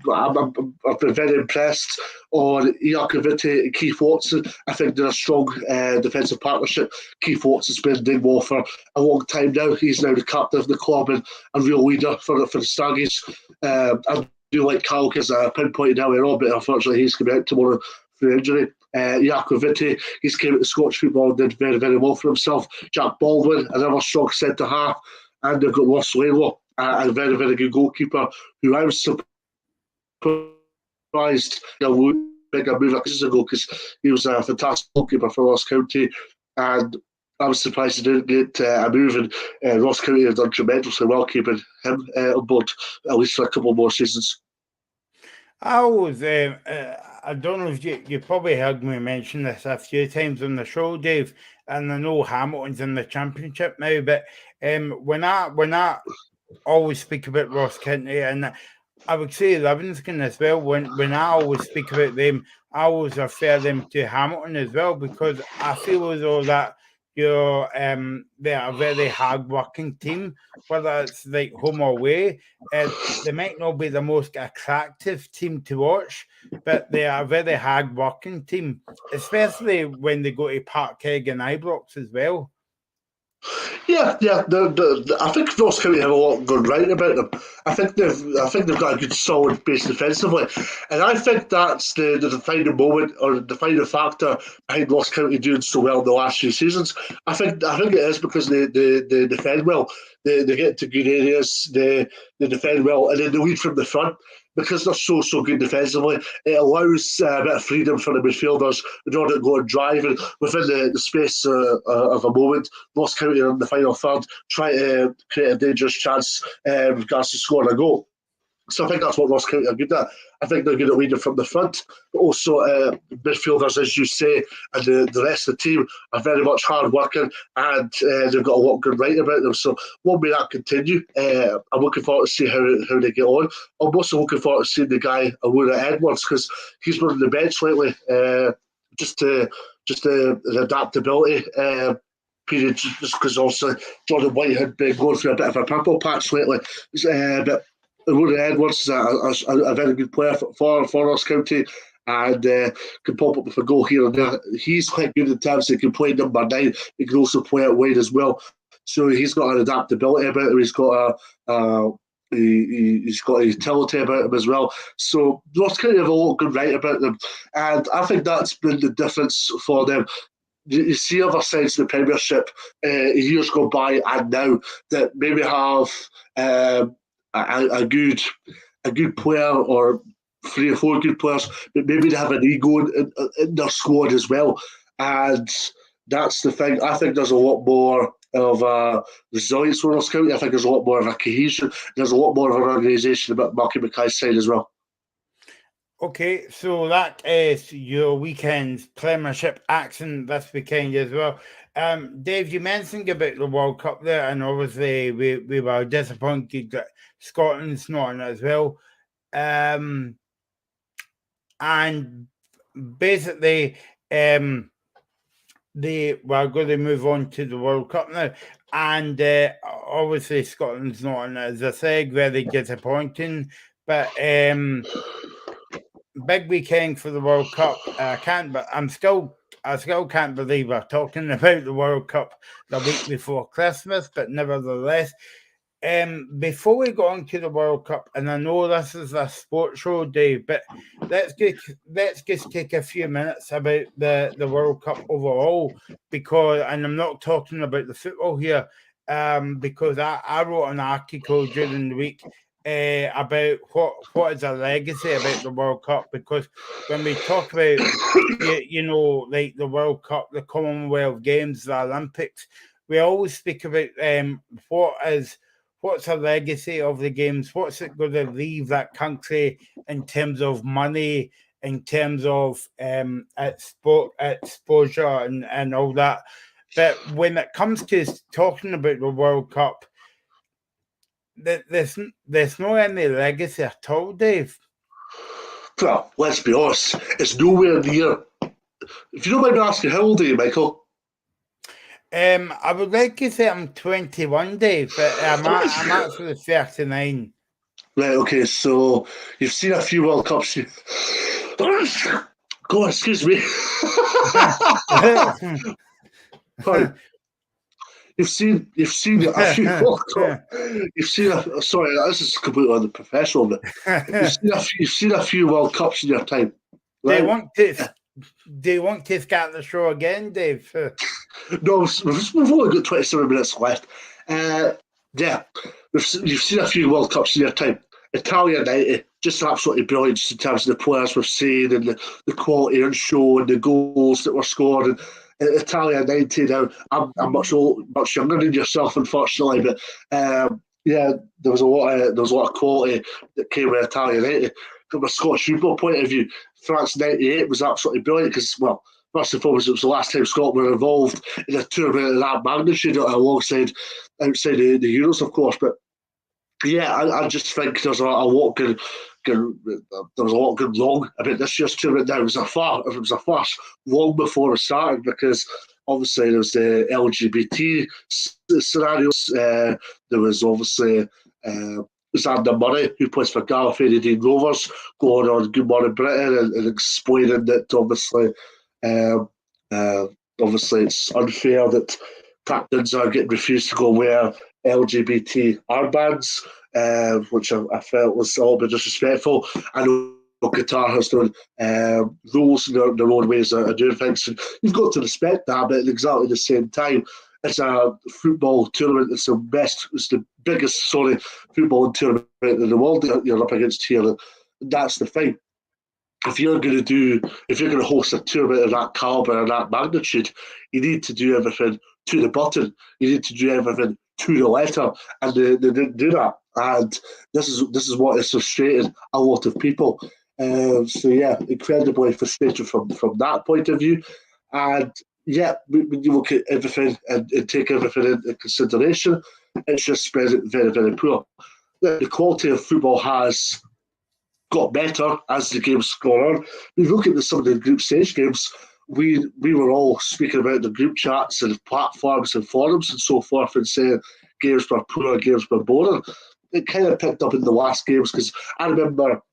I've been very impressed on Iakovite and Keith Watson. I think they're a strong defensive partnership. Keith Watson's been in Dingwall for a long time now. He's now the captain of the club and a real leader for the Staggies. I do like Calc as a pinpointed earlier on, but unfortunately he's coming out tomorrow through injury. Iakovite, he's came out to Scottish football and did very, very well for himself. Jack Baldwin, another strong centre half. and they've got Ross Laidlaw, a very, very good goalkeeper, who I was surprised bigger move a season ago, because he was a fantastic goalkeeper for Ross County, and I was surprised he didn't get a move, and Ross County have done tremendously well keeping him on board, at least for a couple more seasons. I was, I don't know if you probably heard me mention this a few times on the show, Dave, and I know Hamilton's in the Championship now, but when I always speak about Ross County, and I would say Livingston as well, when I always speak about them, I always refer them to Hamilton as well, because I feel as though that they're a very hard-working team, whether it's like home or away. They might not be the most attractive team to watch, but they are a very hard-working team, especially when they go to Parkhead and Ibrox as well. Yeah. I think Ross County have a lot going right about them. I think they've got a good solid base defensively, and I think that's the defining moment or the defining factor behind Ross County doing so well in the last few seasons. I think it is because they defend well. They get to good areas. They defend well, and then they lead from the front. Because they're so good defensively, it allows a bit of freedom for the midfielders in order to go and drive, and within the space of a moment, Ross County in the final third try to create a dangerous chance with regards to scoring a goal. So I think that's what Ross County are good at. I think they're good at leading from the front, but also midfielders, as you say, and the rest of the team are very much hard working, and they've got a lot good right about them. So won't be that continue. I'm looking forward to see how they get on. I'm also looking forward to seeing the guy Awura Edwards, because he's been on the bench lately, just the adaptability. Period, just because also Jordan White had been going through a bit of a purple patch lately, but Rory Edwards is a very good player for Ross County, and can pop up with a goal here and there. He's quite good in terms of he can play number 9. He can also play out wide as well. So he's got an adaptability about him. He's got he's got a utility about him as well. So Ross County have a lot good right about them, and I think that's been the difference for them. You see other sides of the Premiership years go by and now that maybe have a good player or 3 or 4 good players, but maybe they have an ego in their squad as well. And that's the thing. I think there's a lot more of a resilience for Ross County. I think there's a lot more of a cohesion. There's a lot more of an organisation about Marky Mackay's side as well. Okay, so that is your weekend's Premiership action this weekend as well. Dave, you mentioned about the World Cup there, and obviously we were disappointed that Scotland's not in it as well. And basically, they were going to move on to the World Cup now. And obviously Scotland's not in it, as I said, very disappointing. But big weekend for the World Cup. I still can't believe we're talking about the World Cup the week before Christmas, but nevertheless, before we go on to the World Cup, and I know this is a sports show, Dave, but let's just take a few minutes about the World Cup overall, because, and I'm not talking about the football here, because I wrote an article during the week about what is a legacy about the World Cup, because when we talk about like the World Cup, the Commonwealth Games, the Olympics, we always speak about what's a legacy of the games, what's it going to leave that country in terms of money, in terms of exposure and all that. But when it comes to talking about the World Cup, there's no any legacy at all, Dave. Well, let's be honest, it's nowhere near. If you don't mind me asking, how old are you, Michael? I would like to say I'm 21, Dave, but I'm actually 39. Right, okay, so you've seen a few World Cups. God, excuse me. You've seen a few World Cups. Sorry, this is completely unprofessional, but you've seen a few World Cups in your time. Right? Do you want to start the show again, Dave? No, we've only got 27 minutes left. Yeah, you've seen a few World Cups in your time. Italia 90, just absolutely brilliant just in terms of the players we've seen and the quality and show and the goals that were scored. And Italia 90 now, I'm much younger than yourself, unfortunately, but yeah, there was a lot of quality that came with Italia 90. From a Scottish football point of view, France 98 was absolutely brilliant because, well, first and foremost, it was the last time Scotland were involved in a tournament of that magnitude outside the Euros, of course. But yeah, I just think there's a lot going wrong about this year's tournament. Now it was a farce long before it started because obviously there was the LGBT scenarios. There was obviously Xander Murray, who plays for Gallifreyan Rovers, going on Good Morning Britain and explaining that obviously it's unfair that captains are getting refused to go wear LGBT armbands, which I felt was a little bit disrespectful. I know Qatar has done rules in their own ways of doing things, and you've got to respect that, but at exactly the same time, it's a football tournament. It's the biggest football tournament in the world that you're up against here. And that's the thing. If you're going to host a tournament of that caliber and that magnitude, you need to do everything to the button. You need to do everything to the letter, and they didn't do that. And this is what has frustrated a lot of people. So yeah, incredibly frustrated from that point of view. And yeah, when you look at everything and take everything into consideration, it's just very, very poor. The quality of football has got better as the games gone on. If you look at some of the group stage games, we were all speaking about the group chats and platforms and forums and so forth and saying games were poor, games were boring. It kind of picked up in the last games because I remember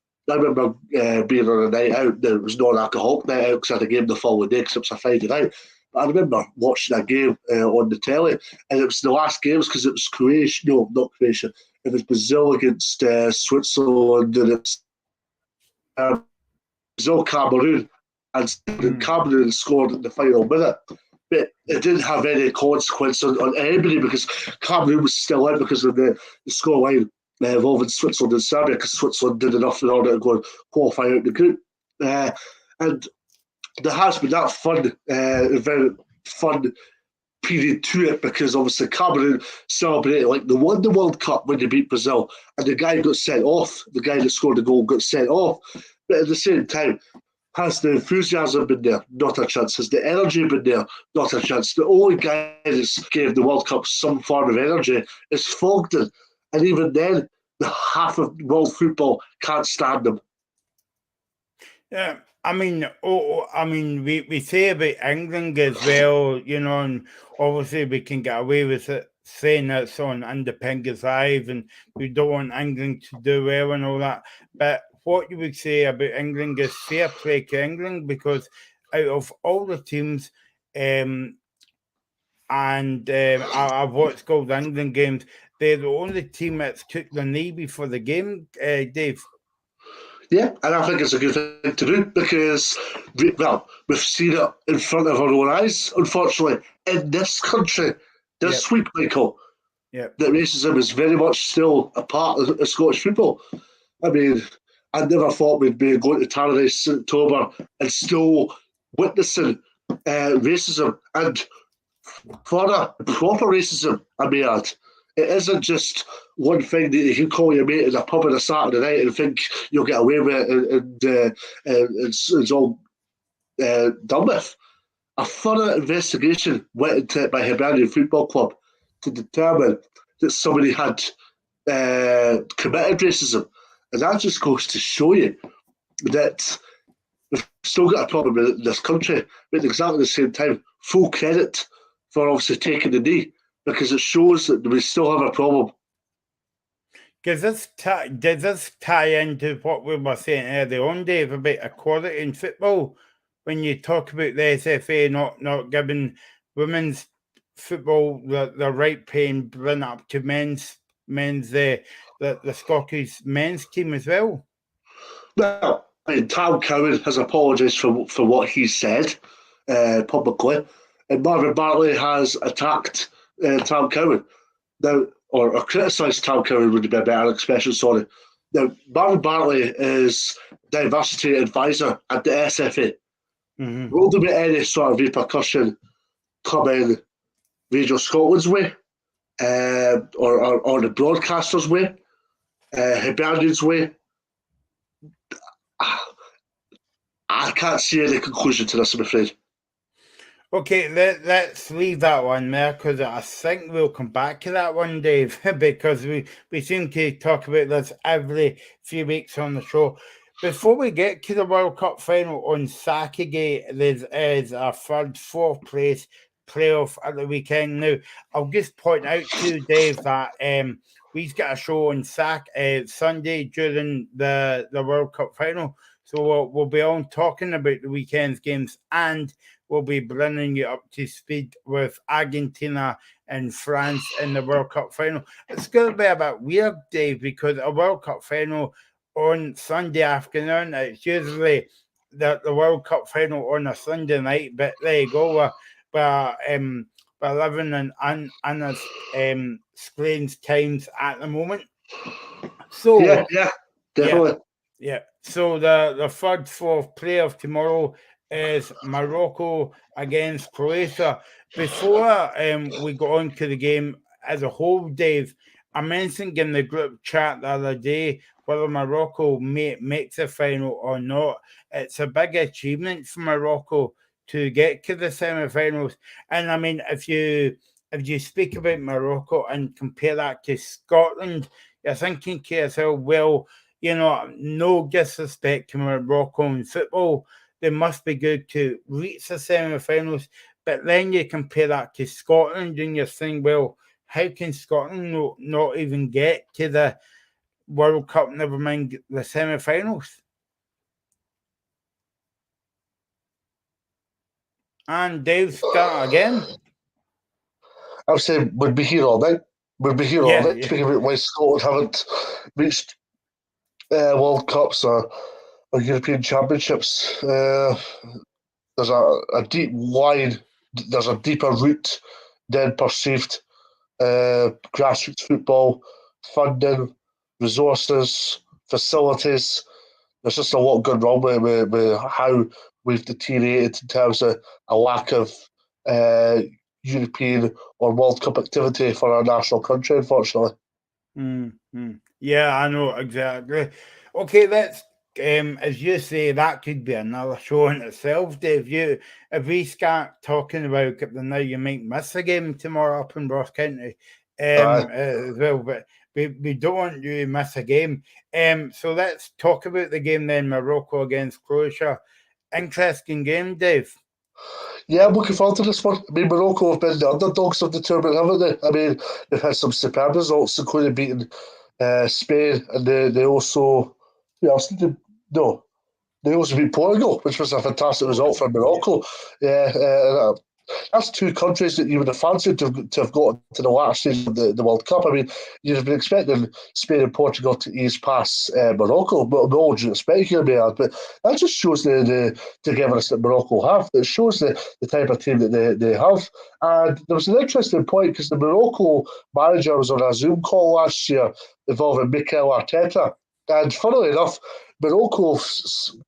being on a night out. There was no alcoholic night out because I had a game the following day because it was a Friday night. But I remember watching that game on the telly, and it was the last games because it was Croatia. No, not Croatia. It was Brazil against Switzerland, and it's Brazil Cameroon, and Cameroon scored in the final minute. But it didn't have any consequence on anybody because Cameroon was still out because of the scoreline involving Switzerland and Serbia because Switzerland did enough in order to go and qualify out the group. And there has been that very fun period to it because obviously Cameroon celebrated like they won the World Cup when they beat Brazil, and the guy got sent off. The guy that scored the goal got sent off. But at the same time, has the enthusiasm been there? Not a chance. Has the energy been there? Not a chance. The only guy that's gave the World Cup some form of energy is Fogden. And even then, the half of world football can't stand them. Yeah, we say about England as well, and obviously we can get away with it saying it's on Independence Live and we don't want England to do well and all that. But what you would say about England is fair play to England because out of all the teams, I've watched all the England games, they're the only team that's took the knee before the game, Dave. Yeah, and I think it's a good thing to do because, we've seen it in front of our own eyes, unfortunately, in this country, this week, Michael, that racism is very much still a part of Scottish football. I mean, I never thought we'd be going to Tannadice in October and still witnessing racism. And for a proper racism, I may add, it isn't just one thing that you can call your mate in a pub on a Saturday night and think you'll get away with it and it's all done with. A thorough investigation went into it by Hibernian Football Club to determine that somebody had committed racism. And that just goes to show you that we've still got a problem in this country, but at exactly the same time, full credit for obviously taking the knee because it shows that we still have a problem. Does this tie into what we were saying earlier on, Dave, about equality in football? When you talk about the SFA not giving women's football the right pay and bring up to men's the Scottish men's team as well? Well, I mean, Tom Cowan has apologised for what he said publicly, and Marvin Bartley has attacked Tom Cowan. Now, or criticise Tom Curran would be a better expression, sorry. Now, Marvin Bartley is diversity advisor at the SFA. Mm-hmm. Will there be any sort of repercussion coming Radio Scotland's way, or the broadcasters' way, Hibernian's way? I can't see any conclusion to this, I'm afraid. Okay, let's leave that one there because I think we'll come back to that one, Dave, because we seem to talk about this every few weeks on the show. Before we get to the World Cup final on Saturday, there is a third, fourth place playoff at the weekend. Now, I'll just point out to you, Dave, that we've got a show on Sunday during the World Cup final. So we'll be on talking about the weekend's games, and we'll be bringing you up to speed with Argentina and France in the World Cup final. It's going to be a bit weird, Dave, because a World Cup final on Sunday afternoon, it's usually the World Cup final on a Sunday night, but there you go. We're living in strange times at the moment. So yeah, definitely. Yeah. So the third, fourth playoff tomorrow is Morocco against Croatia. Before we go on to the game as a whole, Dave, I mentioned in the group chat the other day whether Morocco makes the final or not. It's a big achievement for Morocco to get to the semi-finals. And I mean, if you speak about Morocco and compare that to Scotland, you're thinking to yourself, well, you know, no disrespect to Morocco in football, they must be good to reach the semi-finals. But then you compare that to Scotland and you're saying, well, how can Scotland not even get to the World Cup, never mind the semi-finals? And Dave, start again. I would say we'd be here all night. We'd be here all night speaking about why Scotland haven't reached World Cups or European Championships. There's a deep line, there's a deeper root than perceived. Grassroots football, funding, resources, facilities. There's just a lot going wrong with how we've deteriorated in terms of a lack of European or World Cup activity for our national country, unfortunately. Mm-hmm. Yeah, I know, exactly. Okay, let's, as you say, that could be another show in itself, Dave. If we start talking about it, then now you might miss a game tomorrow up in Ross County as well, but we don't want you to miss a game. So let's talk about the game then, Morocco against Croatia. Interesting game, Dave. Yeah, I'm looking forward to this one. I mean, Morocco have been the underdogs of the tournament, haven't they? I mean, they've had some superb results, including beating Spain, and they also, who else did they? No, they also beat Portugal, which was a fantastic result for Morocco. Yeah, that's two countries that you would have fancied to have got to the latter stage of the World Cup. I mean, you'd have been expecting Spain and Portugal to ease past Morocco, but no due respect here, Bayard. But that just shows the togetherness that Morocco have. It shows the type of team that they have. And there was an interesting point because the Morocco manager was on a Zoom call last year involving Mikel Arteta. And funnily enough, Morocco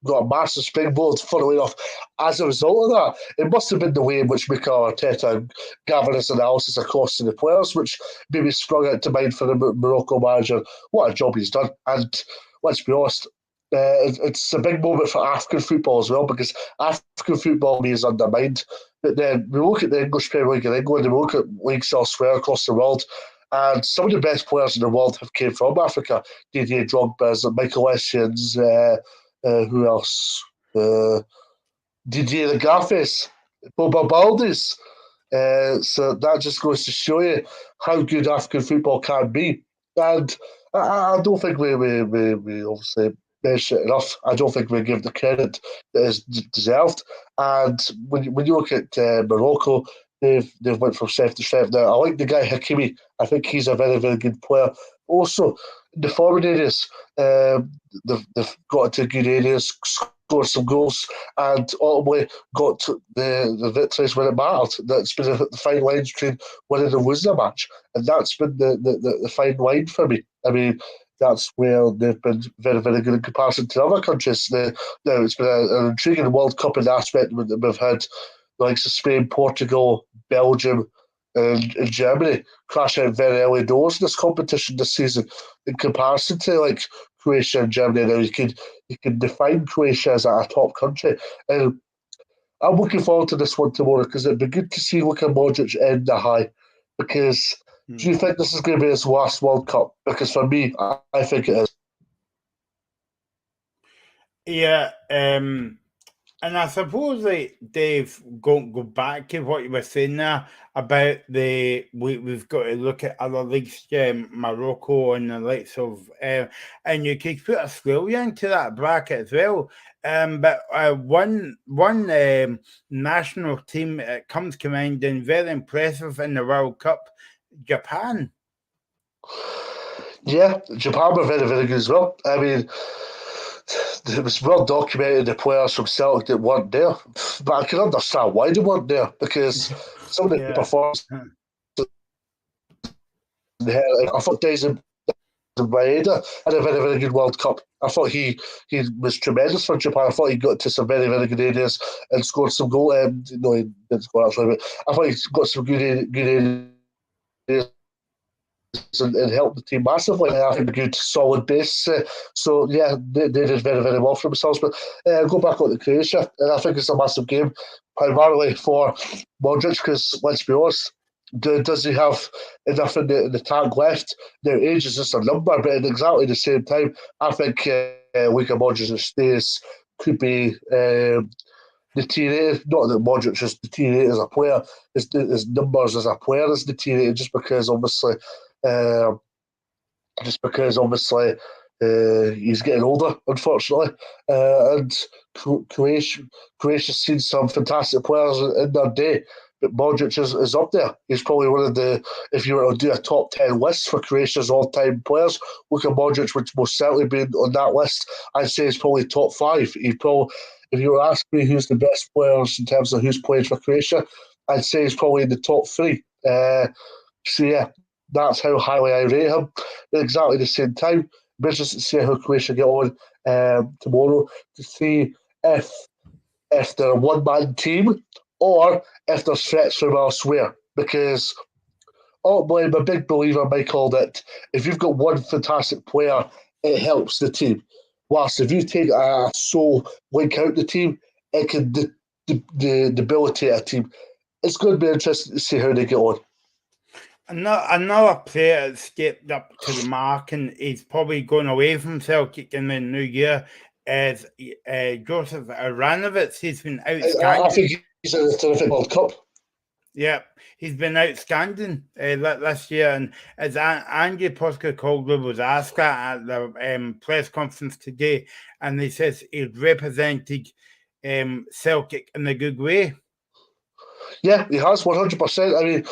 got a massive springboard, funnily enough, as a result of that. It must have been the way in which Mikel Arteta gathered his analysis across to the players, which maybe sprung out to mind for the Morocco manager. What a job he's done. And let's be honest, it's a big moment for African football as well, because African football is undermined. But then we look at the English Premier League in England, and we look at leagues elsewhere across the world, and some of the best players in the world have came from Africa. Didier Drogba's, Michael Essien, who else? Didier Gaffes, Boba Baldis. So that just goes to show you how good African football can be. And I don't think we obviously mention it enough. I don't think we give the credit that is deserved. And when you look at Morocco, they've went from strength to strength. Now, I like the guy Hakimi. I think he's a very, very good player. Also, the forward areas, they've got into good areas. scored some goals, and ultimately got to the victories when it mattered. That's been the fine line between winning and losing a match, and that's been the fine line for me. I mean, that's where they've been very, very good in comparison to other countries. Now, it's been an intriguing World Cup in the aspect that we've had the likes of Spain, Portugal, Belgium, and Germany crash out very early doors in this competition this season in comparison to like Croatia and Germany. Now you can define Croatia as a top country. And I'm looking forward to this one tomorrow because it'd be good to see Luka Modric end the high. Because do you think this is going to be his last World Cup? Because for me, I think it is. Yeah, and I suppose, like, Dave, go back to what you were saying there about we've got to look at other leagues, Morocco and the likes of, and you could put Australia into that bracket as well. But one national team comes to mind and very impressive in the World Cup, Japan. Yeah, Japan were very, very good as well. I mean, it was well documented the players from Celtic that weren't there, but I can understand why they weren't there because some of the performances. I thought Daisy Maeda had a very, very good World Cup. I thought he was tremendous for Japan. I thought he got to some very, very good areas and scored some goals. No, he didn't score actually, but I thought he got some good areas and helped the team massively. I think a good solid base. So yeah, they did very, very well for themselves. But go back on to Croatia, and I think it's a massive game, primarily for Modric, because let's be honest, does he have enough in the tank left? Now, age is just a number, but at exactly the same time, I think Luka Modric's status could be deteriorated. Not that Modric has deteriorated as a player, his numbers as a player has deteriorated just because obviously he's getting older, unfortunately. And Croatia's seen some fantastic players in their day, but Modric is up there. He's probably one of the, if you were to do a top 10 list for Croatia's all-time players, Luka Modric would most certainly be on that list. I'd say he's probably top 5. If you were asking me who's the best players in terms of who's played for Croatia, I'd say he's probably in the top 3. So yeah, that's how highly I rate him. At exactly the same time, I'm interested to see how Croatia get on tomorrow to see if they're a one-man team or if there's threats from elsewhere. Because I'm a big believer, Michael, that if you've got one fantastic player, it helps the team. Whilst if you take a sole link out the team, it can debilitate a team. It's going to be interesting to see how they get on. Another player that stepped up to the mark and he's probably going away from Celtic in the new year is Joseph Aranovic. He's been outstanding. I think he's in a terrific World Cup. Yeah, he's been outstanding this year. And as Andy Postecoglou was asked that at the press conference today, and he says he's represented Celtic in a good way. Yeah, he has 100%. I mean,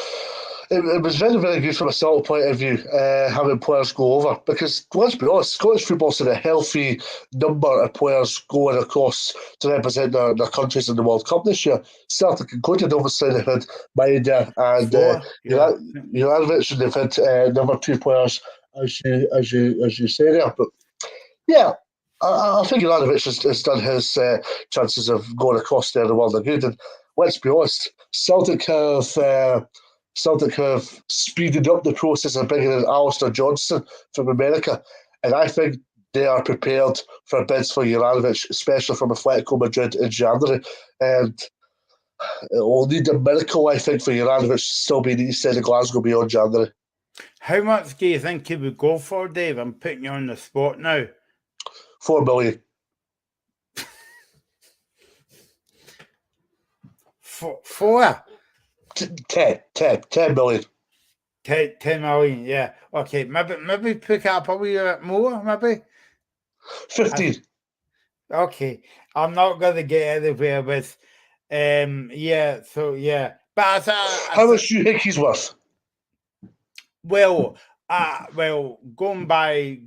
it was very, very good from a Celtic point of view, having players go over. Because let's be honest, Scottish football's had a healthy number of players going across to represent their countries in the World Cup this year. Celtic included, obviously, they've had Maeda and Juranovic, and they've had number 2 players, as you say there. But yeah, I think Juranovic has done his chances of going across there in the world are good. And let's be honest, Celtic have speeded up the process of bringing in Alistair Johnston from America, and I think they are prepared for bids for Juranovic, especially from Atletico Madrid in January. And it will need a miracle, I think, for Juranovic to still be in the east end of Glasgow beyond January. How much do you think he would go for, Dave? I'm putting you on the spot now. 4 million. 4? 10 million. 10 million, yeah. Okay, maybe pick up a wee bit more, maybe? 15. Okay, I'm not going to get anywhere with, yeah, so yeah. But how much do you think he's worth? Well, going by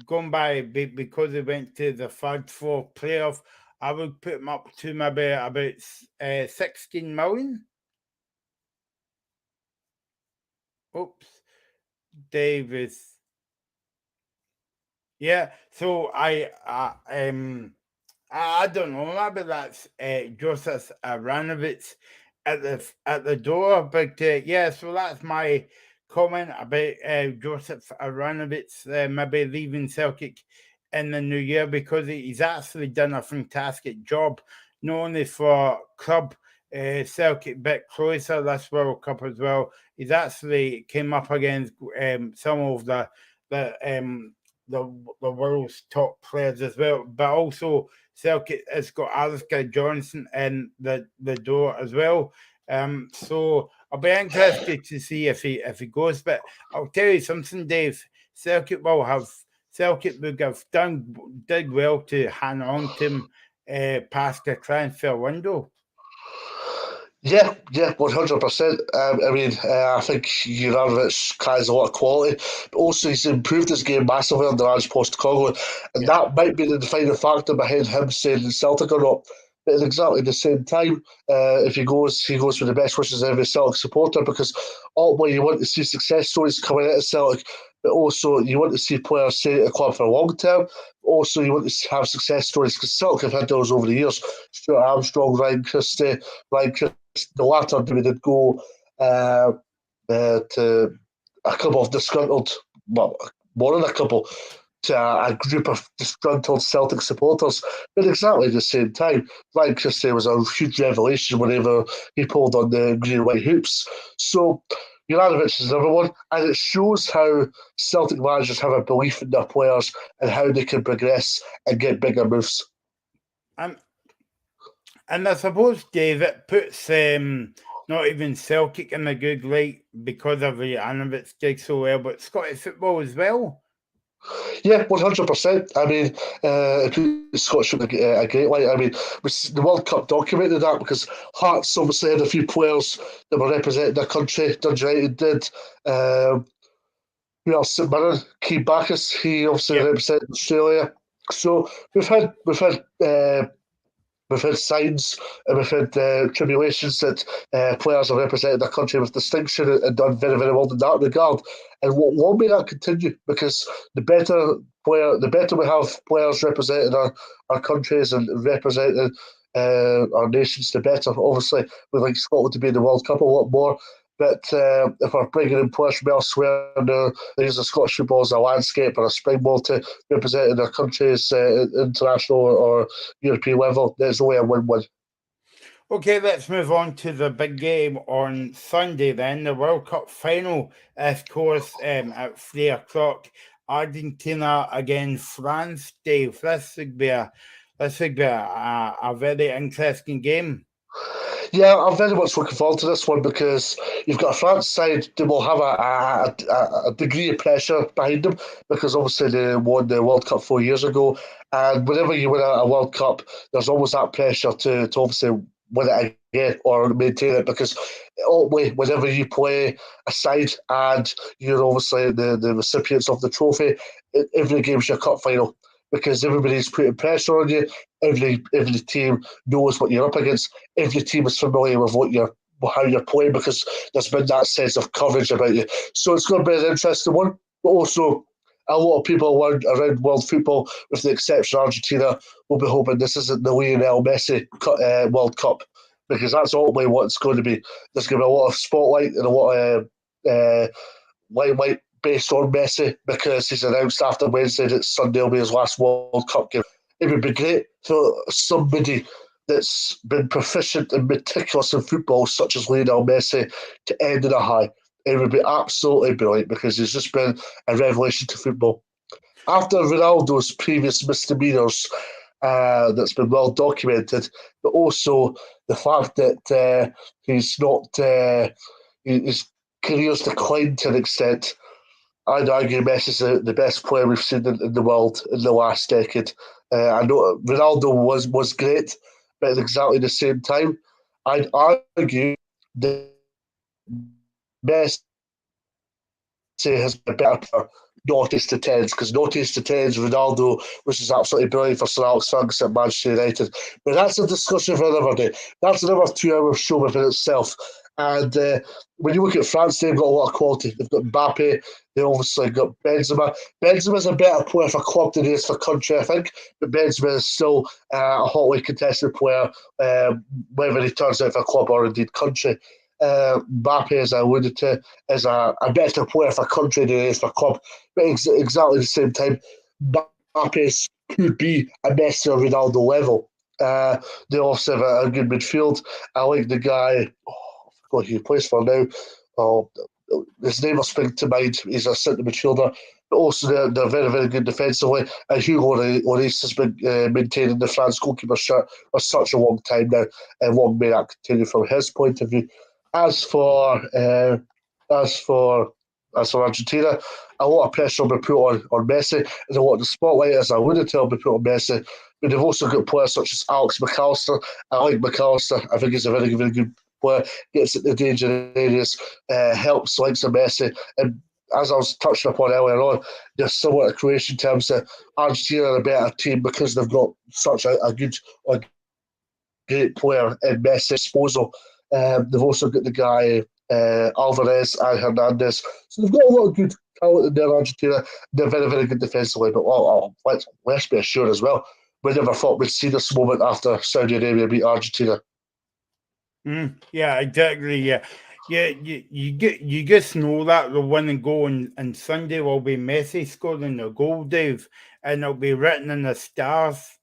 because he went to the third, fourth playoff, I would put him up to maybe about 16 million. Oops, Davis. Yeah, so I don't know. Maybe that's Joseph Aranovich at the door, but yeah. So that's my comment about Joseph Aranovich maybe leaving Celtic in the new year, because he's actually done a fantastic job, not only for club Celtic bit closer this World Cup as well. He's actually came up against some of the world's top players as well, but also Celtic has got Alistair Johnson in the door as well. So I'll be interested to see if he goes. But I'll tell you something, Dave. Celtic would have did well to hang on to him past the transfer window. Yeah, 100%. I mean, I think Juranovic carries a lot of quality, but also he's improved his game massively under Ange Postecoglou, and that might be the defining factor behind him staying in Celtic or not. But at exactly the same time, if he goes with the best wishes of every Celtic supporter, because ultimately you want to see success stories coming out of Celtic, but also you want to see players stay at a club for a long term. Also, you want to have success stories, because Celtic have had those over the years. Stuart Armstrong, Ryan Christie, the latter did go to a couple of disgruntled, well, more than a couple, to a group of disgruntled Celtic supporters. But exactly at the same time, Ryan Christie was a huge revelation whenever he pulled on the green and white hoops. So Juranovic is another one, and it shows how Celtic managers have a belief in their players and how they can progress and get bigger moves. And I suppose, Dave, it puts not even Celtic in a good light because of the Juranovic did so well, but Scottish football as well. Yeah, 100%. I mean, Scottish a great light. I mean, the World Cup documented that, because Hearts obviously had a few players that were representing their country. Dundee United did. Who else? St Mirren, Keith Bacchus. He obviously represented Australia. So we've had signs and we've had tribulations that players have represented their country with distinction and done very, very well in that regard. And what may that continue? Because the better we have players representing our countries and representing our nations, the better. Obviously, we'd like Scotland to be in the World Cup a lot more. But if we're bringing in players from elsewhere, they're using Scottish football as a landscape or a springboard to representing their countries international or European level, there's only a win-win. Okay, let's move on to the big game on Sunday then, the World Cup final, of course, at 3 o'clock. Argentina against France, Dave. This would be a very interesting game. Yeah, I'm very much looking forward to this one, because you've got a France side that will have a degree of pressure behind them, because obviously they won the World Cup 4 years ago. And whenever you win a World Cup, there's always that pressure to obviously win it again or maintain it, because ultimately, whenever you play a side and you're obviously the recipients of the trophy, every game's your cup final, because everybody's putting pressure on you. Every team knows what you're up against. Every team is familiar with how you're playing, because there's been that sense of coverage about you. So it's going to be an interesting one. But also, a lot of people around world football, with the exception of Argentina, will be hoping this isn't the Lionel Messi World Cup, because that's ultimately what it's going to be. There's going to be a lot of spotlight and a lot of limelight based on Messi, because he's announced after Wednesday that Sunday will be his last World Cup game. It would be great for somebody that's been proficient and meticulous in football, such as Lionel Messi, to end in a high. It would be absolutely brilliant, because he's just been a revelation to football. After Ronaldo's previous misdemeanours, that's been well documented, but also the fact that he's not, his career's declined to an extent. I'd argue Messi's the best player we've seen in the world in the last decade. I know Ronaldo was great, but at exactly the same time, I'd argue that Messi has been better for Northeast to tens, because Northeast to tens, Ronaldo, which is absolutely brilliant for Sir Alex Ferguson at Manchester United. But that's a discussion for another day. That's another 2 hour show within itself. And when you look at France, they've got a lot of quality. They've got Mbappe, they obviously got Benzema. Benzema's a better player for club than he is for country, I think. But Benzema is still a hotly contested player, whether he turns out for club or indeed country. Mbappe, as I alluded to, is a better player for country than he is for club. But exactly the same time, Mbappe could be a Messi or Ronaldo level. They also have a good midfield. I like the guy, I forgot who he plays for now. His name will spring to mind. He's a centre midfielder. But also they're very, very good defensively. And Hugo Lloris has been maintaining the France goalkeeper shirt for such a long time now, and long may that continue from his point of view. As for Argentina, a lot of pressure will be put on Messi, and a lot of the spotlight, as I alluded to, will be put on Messi. But they've also got players such as Alex McAllister. I like McAllister. I think he's a very, very good player. Gets into danger areas, helps likes of Messi. And as I was touching upon earlier on, they're similar to Croatia in terms of Argentina are a better team because they've got such a good, great player in Messi's disposal. They've also got the guy Alvarez and Hernandez. So they've got a lot of good talent in there, Argentina. They're very, very good defensively. But let's be assured as well, we never thought we'd see this moment after Saudi Arabia beat Argentina. Yeah, exactly. Yeah. You just know that the winning goal on Sunday will be Messi scoring the goal, Dave, and it'll be written in the stars.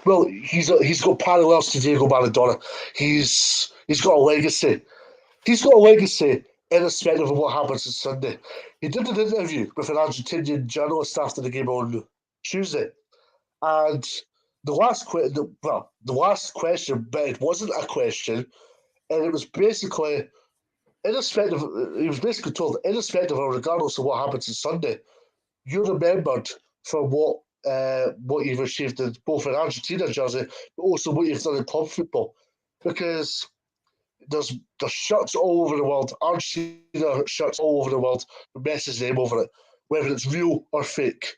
Well, he's got parallels to Diego Maradona. He's got a legacy. He's got a legacy irrespective of what happens on Sunday. He did an interview with an Argentinian journalist after the game on Tuesday, and the last question, but it wasn't a question, and it was basically irrespective. He was basically told, irrespective or regardless of what happens on Sunday, you're remembered for what you've achieved in both an Argentina jersey, but also what you've done in club football, because there's shirts all over the world, Argentina shirts all over the world with Messi's name over it, whether it's real or fake,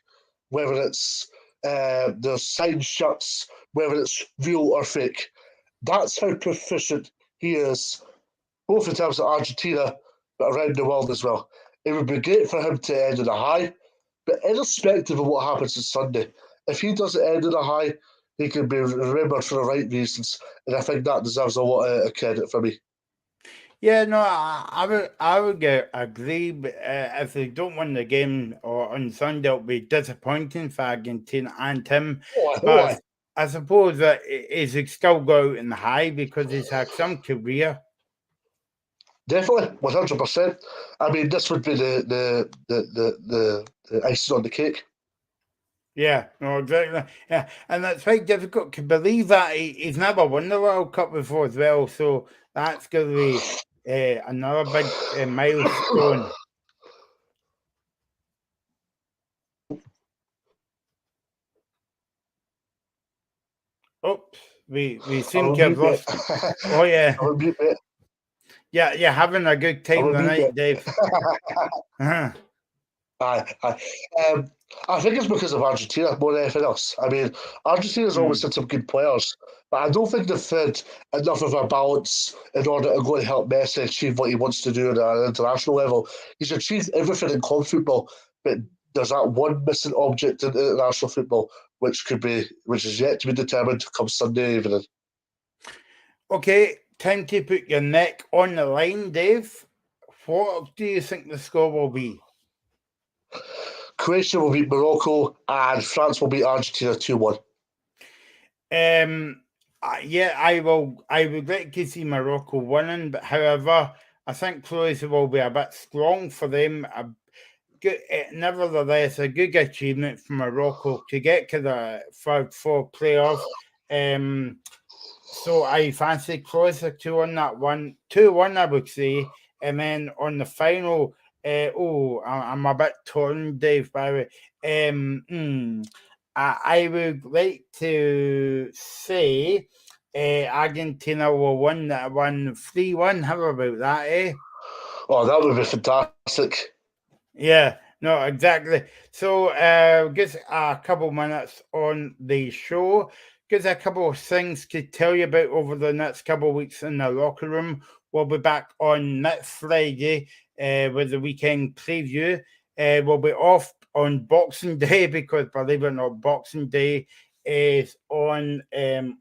whether it's there's signed shirts, whether it's real or fake. That's how proficient he is, both in terms of Argentina, but around the world as well. It would be great for him to end on a high, but irrespective of what happens on Sunday, if he doesn't end on a high, he can be remembered for the right reasons, and I think that deserves a lot of credit for me. Yeah, no, I would agree. But if they don't win the game or on Sunday, it'll be disappointing for Argentina and him. But I suppose that he's still go out in the high because he's had some career. Definitely, 100%. I mean, this would be the icing on the cake. Yeah, no, exactly. Yeah, and it's quite difficult to believe that he's never won the World Cup before as well. So that's going to be another big milestone. Oops, we seem to have lost. Oh yeah. Yeah, you're having a good time tonight, Dave. I think it's because of Argentina more than anything else. I mean, Argentina's always had some good players, but I don't think they've had enough of a balance in order to go and help Messi achieve what he wants to do at an international level. He's achieved everything in club football, but there's that one missing object in international football, which is yet to be determined come Sunday evening. Okay, time to put your neck on the line, Dave. What do you think the score will be? Croatia will beat Morocco and France will beat Argentina 2-1. Yeah, I would like to see Morocco winning, but however, I think Croatia will be a bit strong for them. Nevertheless, a good achievement for Morocco to get to the four playoff. So I fancy Croatia to win that 2-1, I would say. And then on the final, I'm a bit torn, Dave, by the way. I would like to say Argentina will win that one 3-1. How about that, eh? Oh, that would be fantastic. Yeah, no, exactly. So, just a couple minutes on the show. Just a couple of things to tell you about over the next couple of weeks in the locker room. We'll be back on next Friday with the weekend preview. We'll be off on Boxing Day because, believe it or not, Boxing Day is on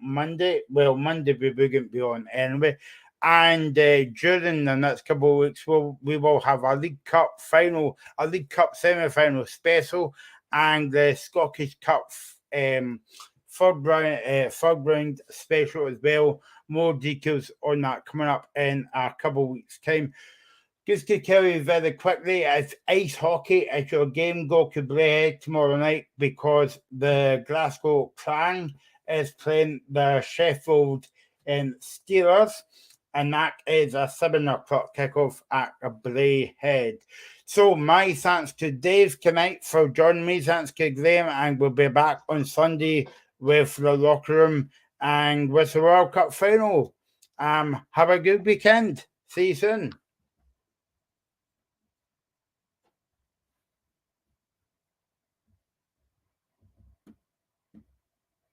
Monday. Well, Monday we wouldn't be on anyway. And during the next couple of weeks, we will have a League Cup final, a League Cup semi-final special, and the Scottish Cup third round special as well. More details on that coming up in a couple of weeks' time. Just to tell you very quickly, it's ice hockey. It's your game go to Bray tomorrow night because the Glasgow Clan is playing the Sheffield Steelers. And that is a 7 o'clock kickoff at Bray Head. So my thanks to Dave tonight for joining me. Thanks to Graham, and we'll be back on Sunday with the locker room and with the World Cup final. Have a good weekend. See you soon.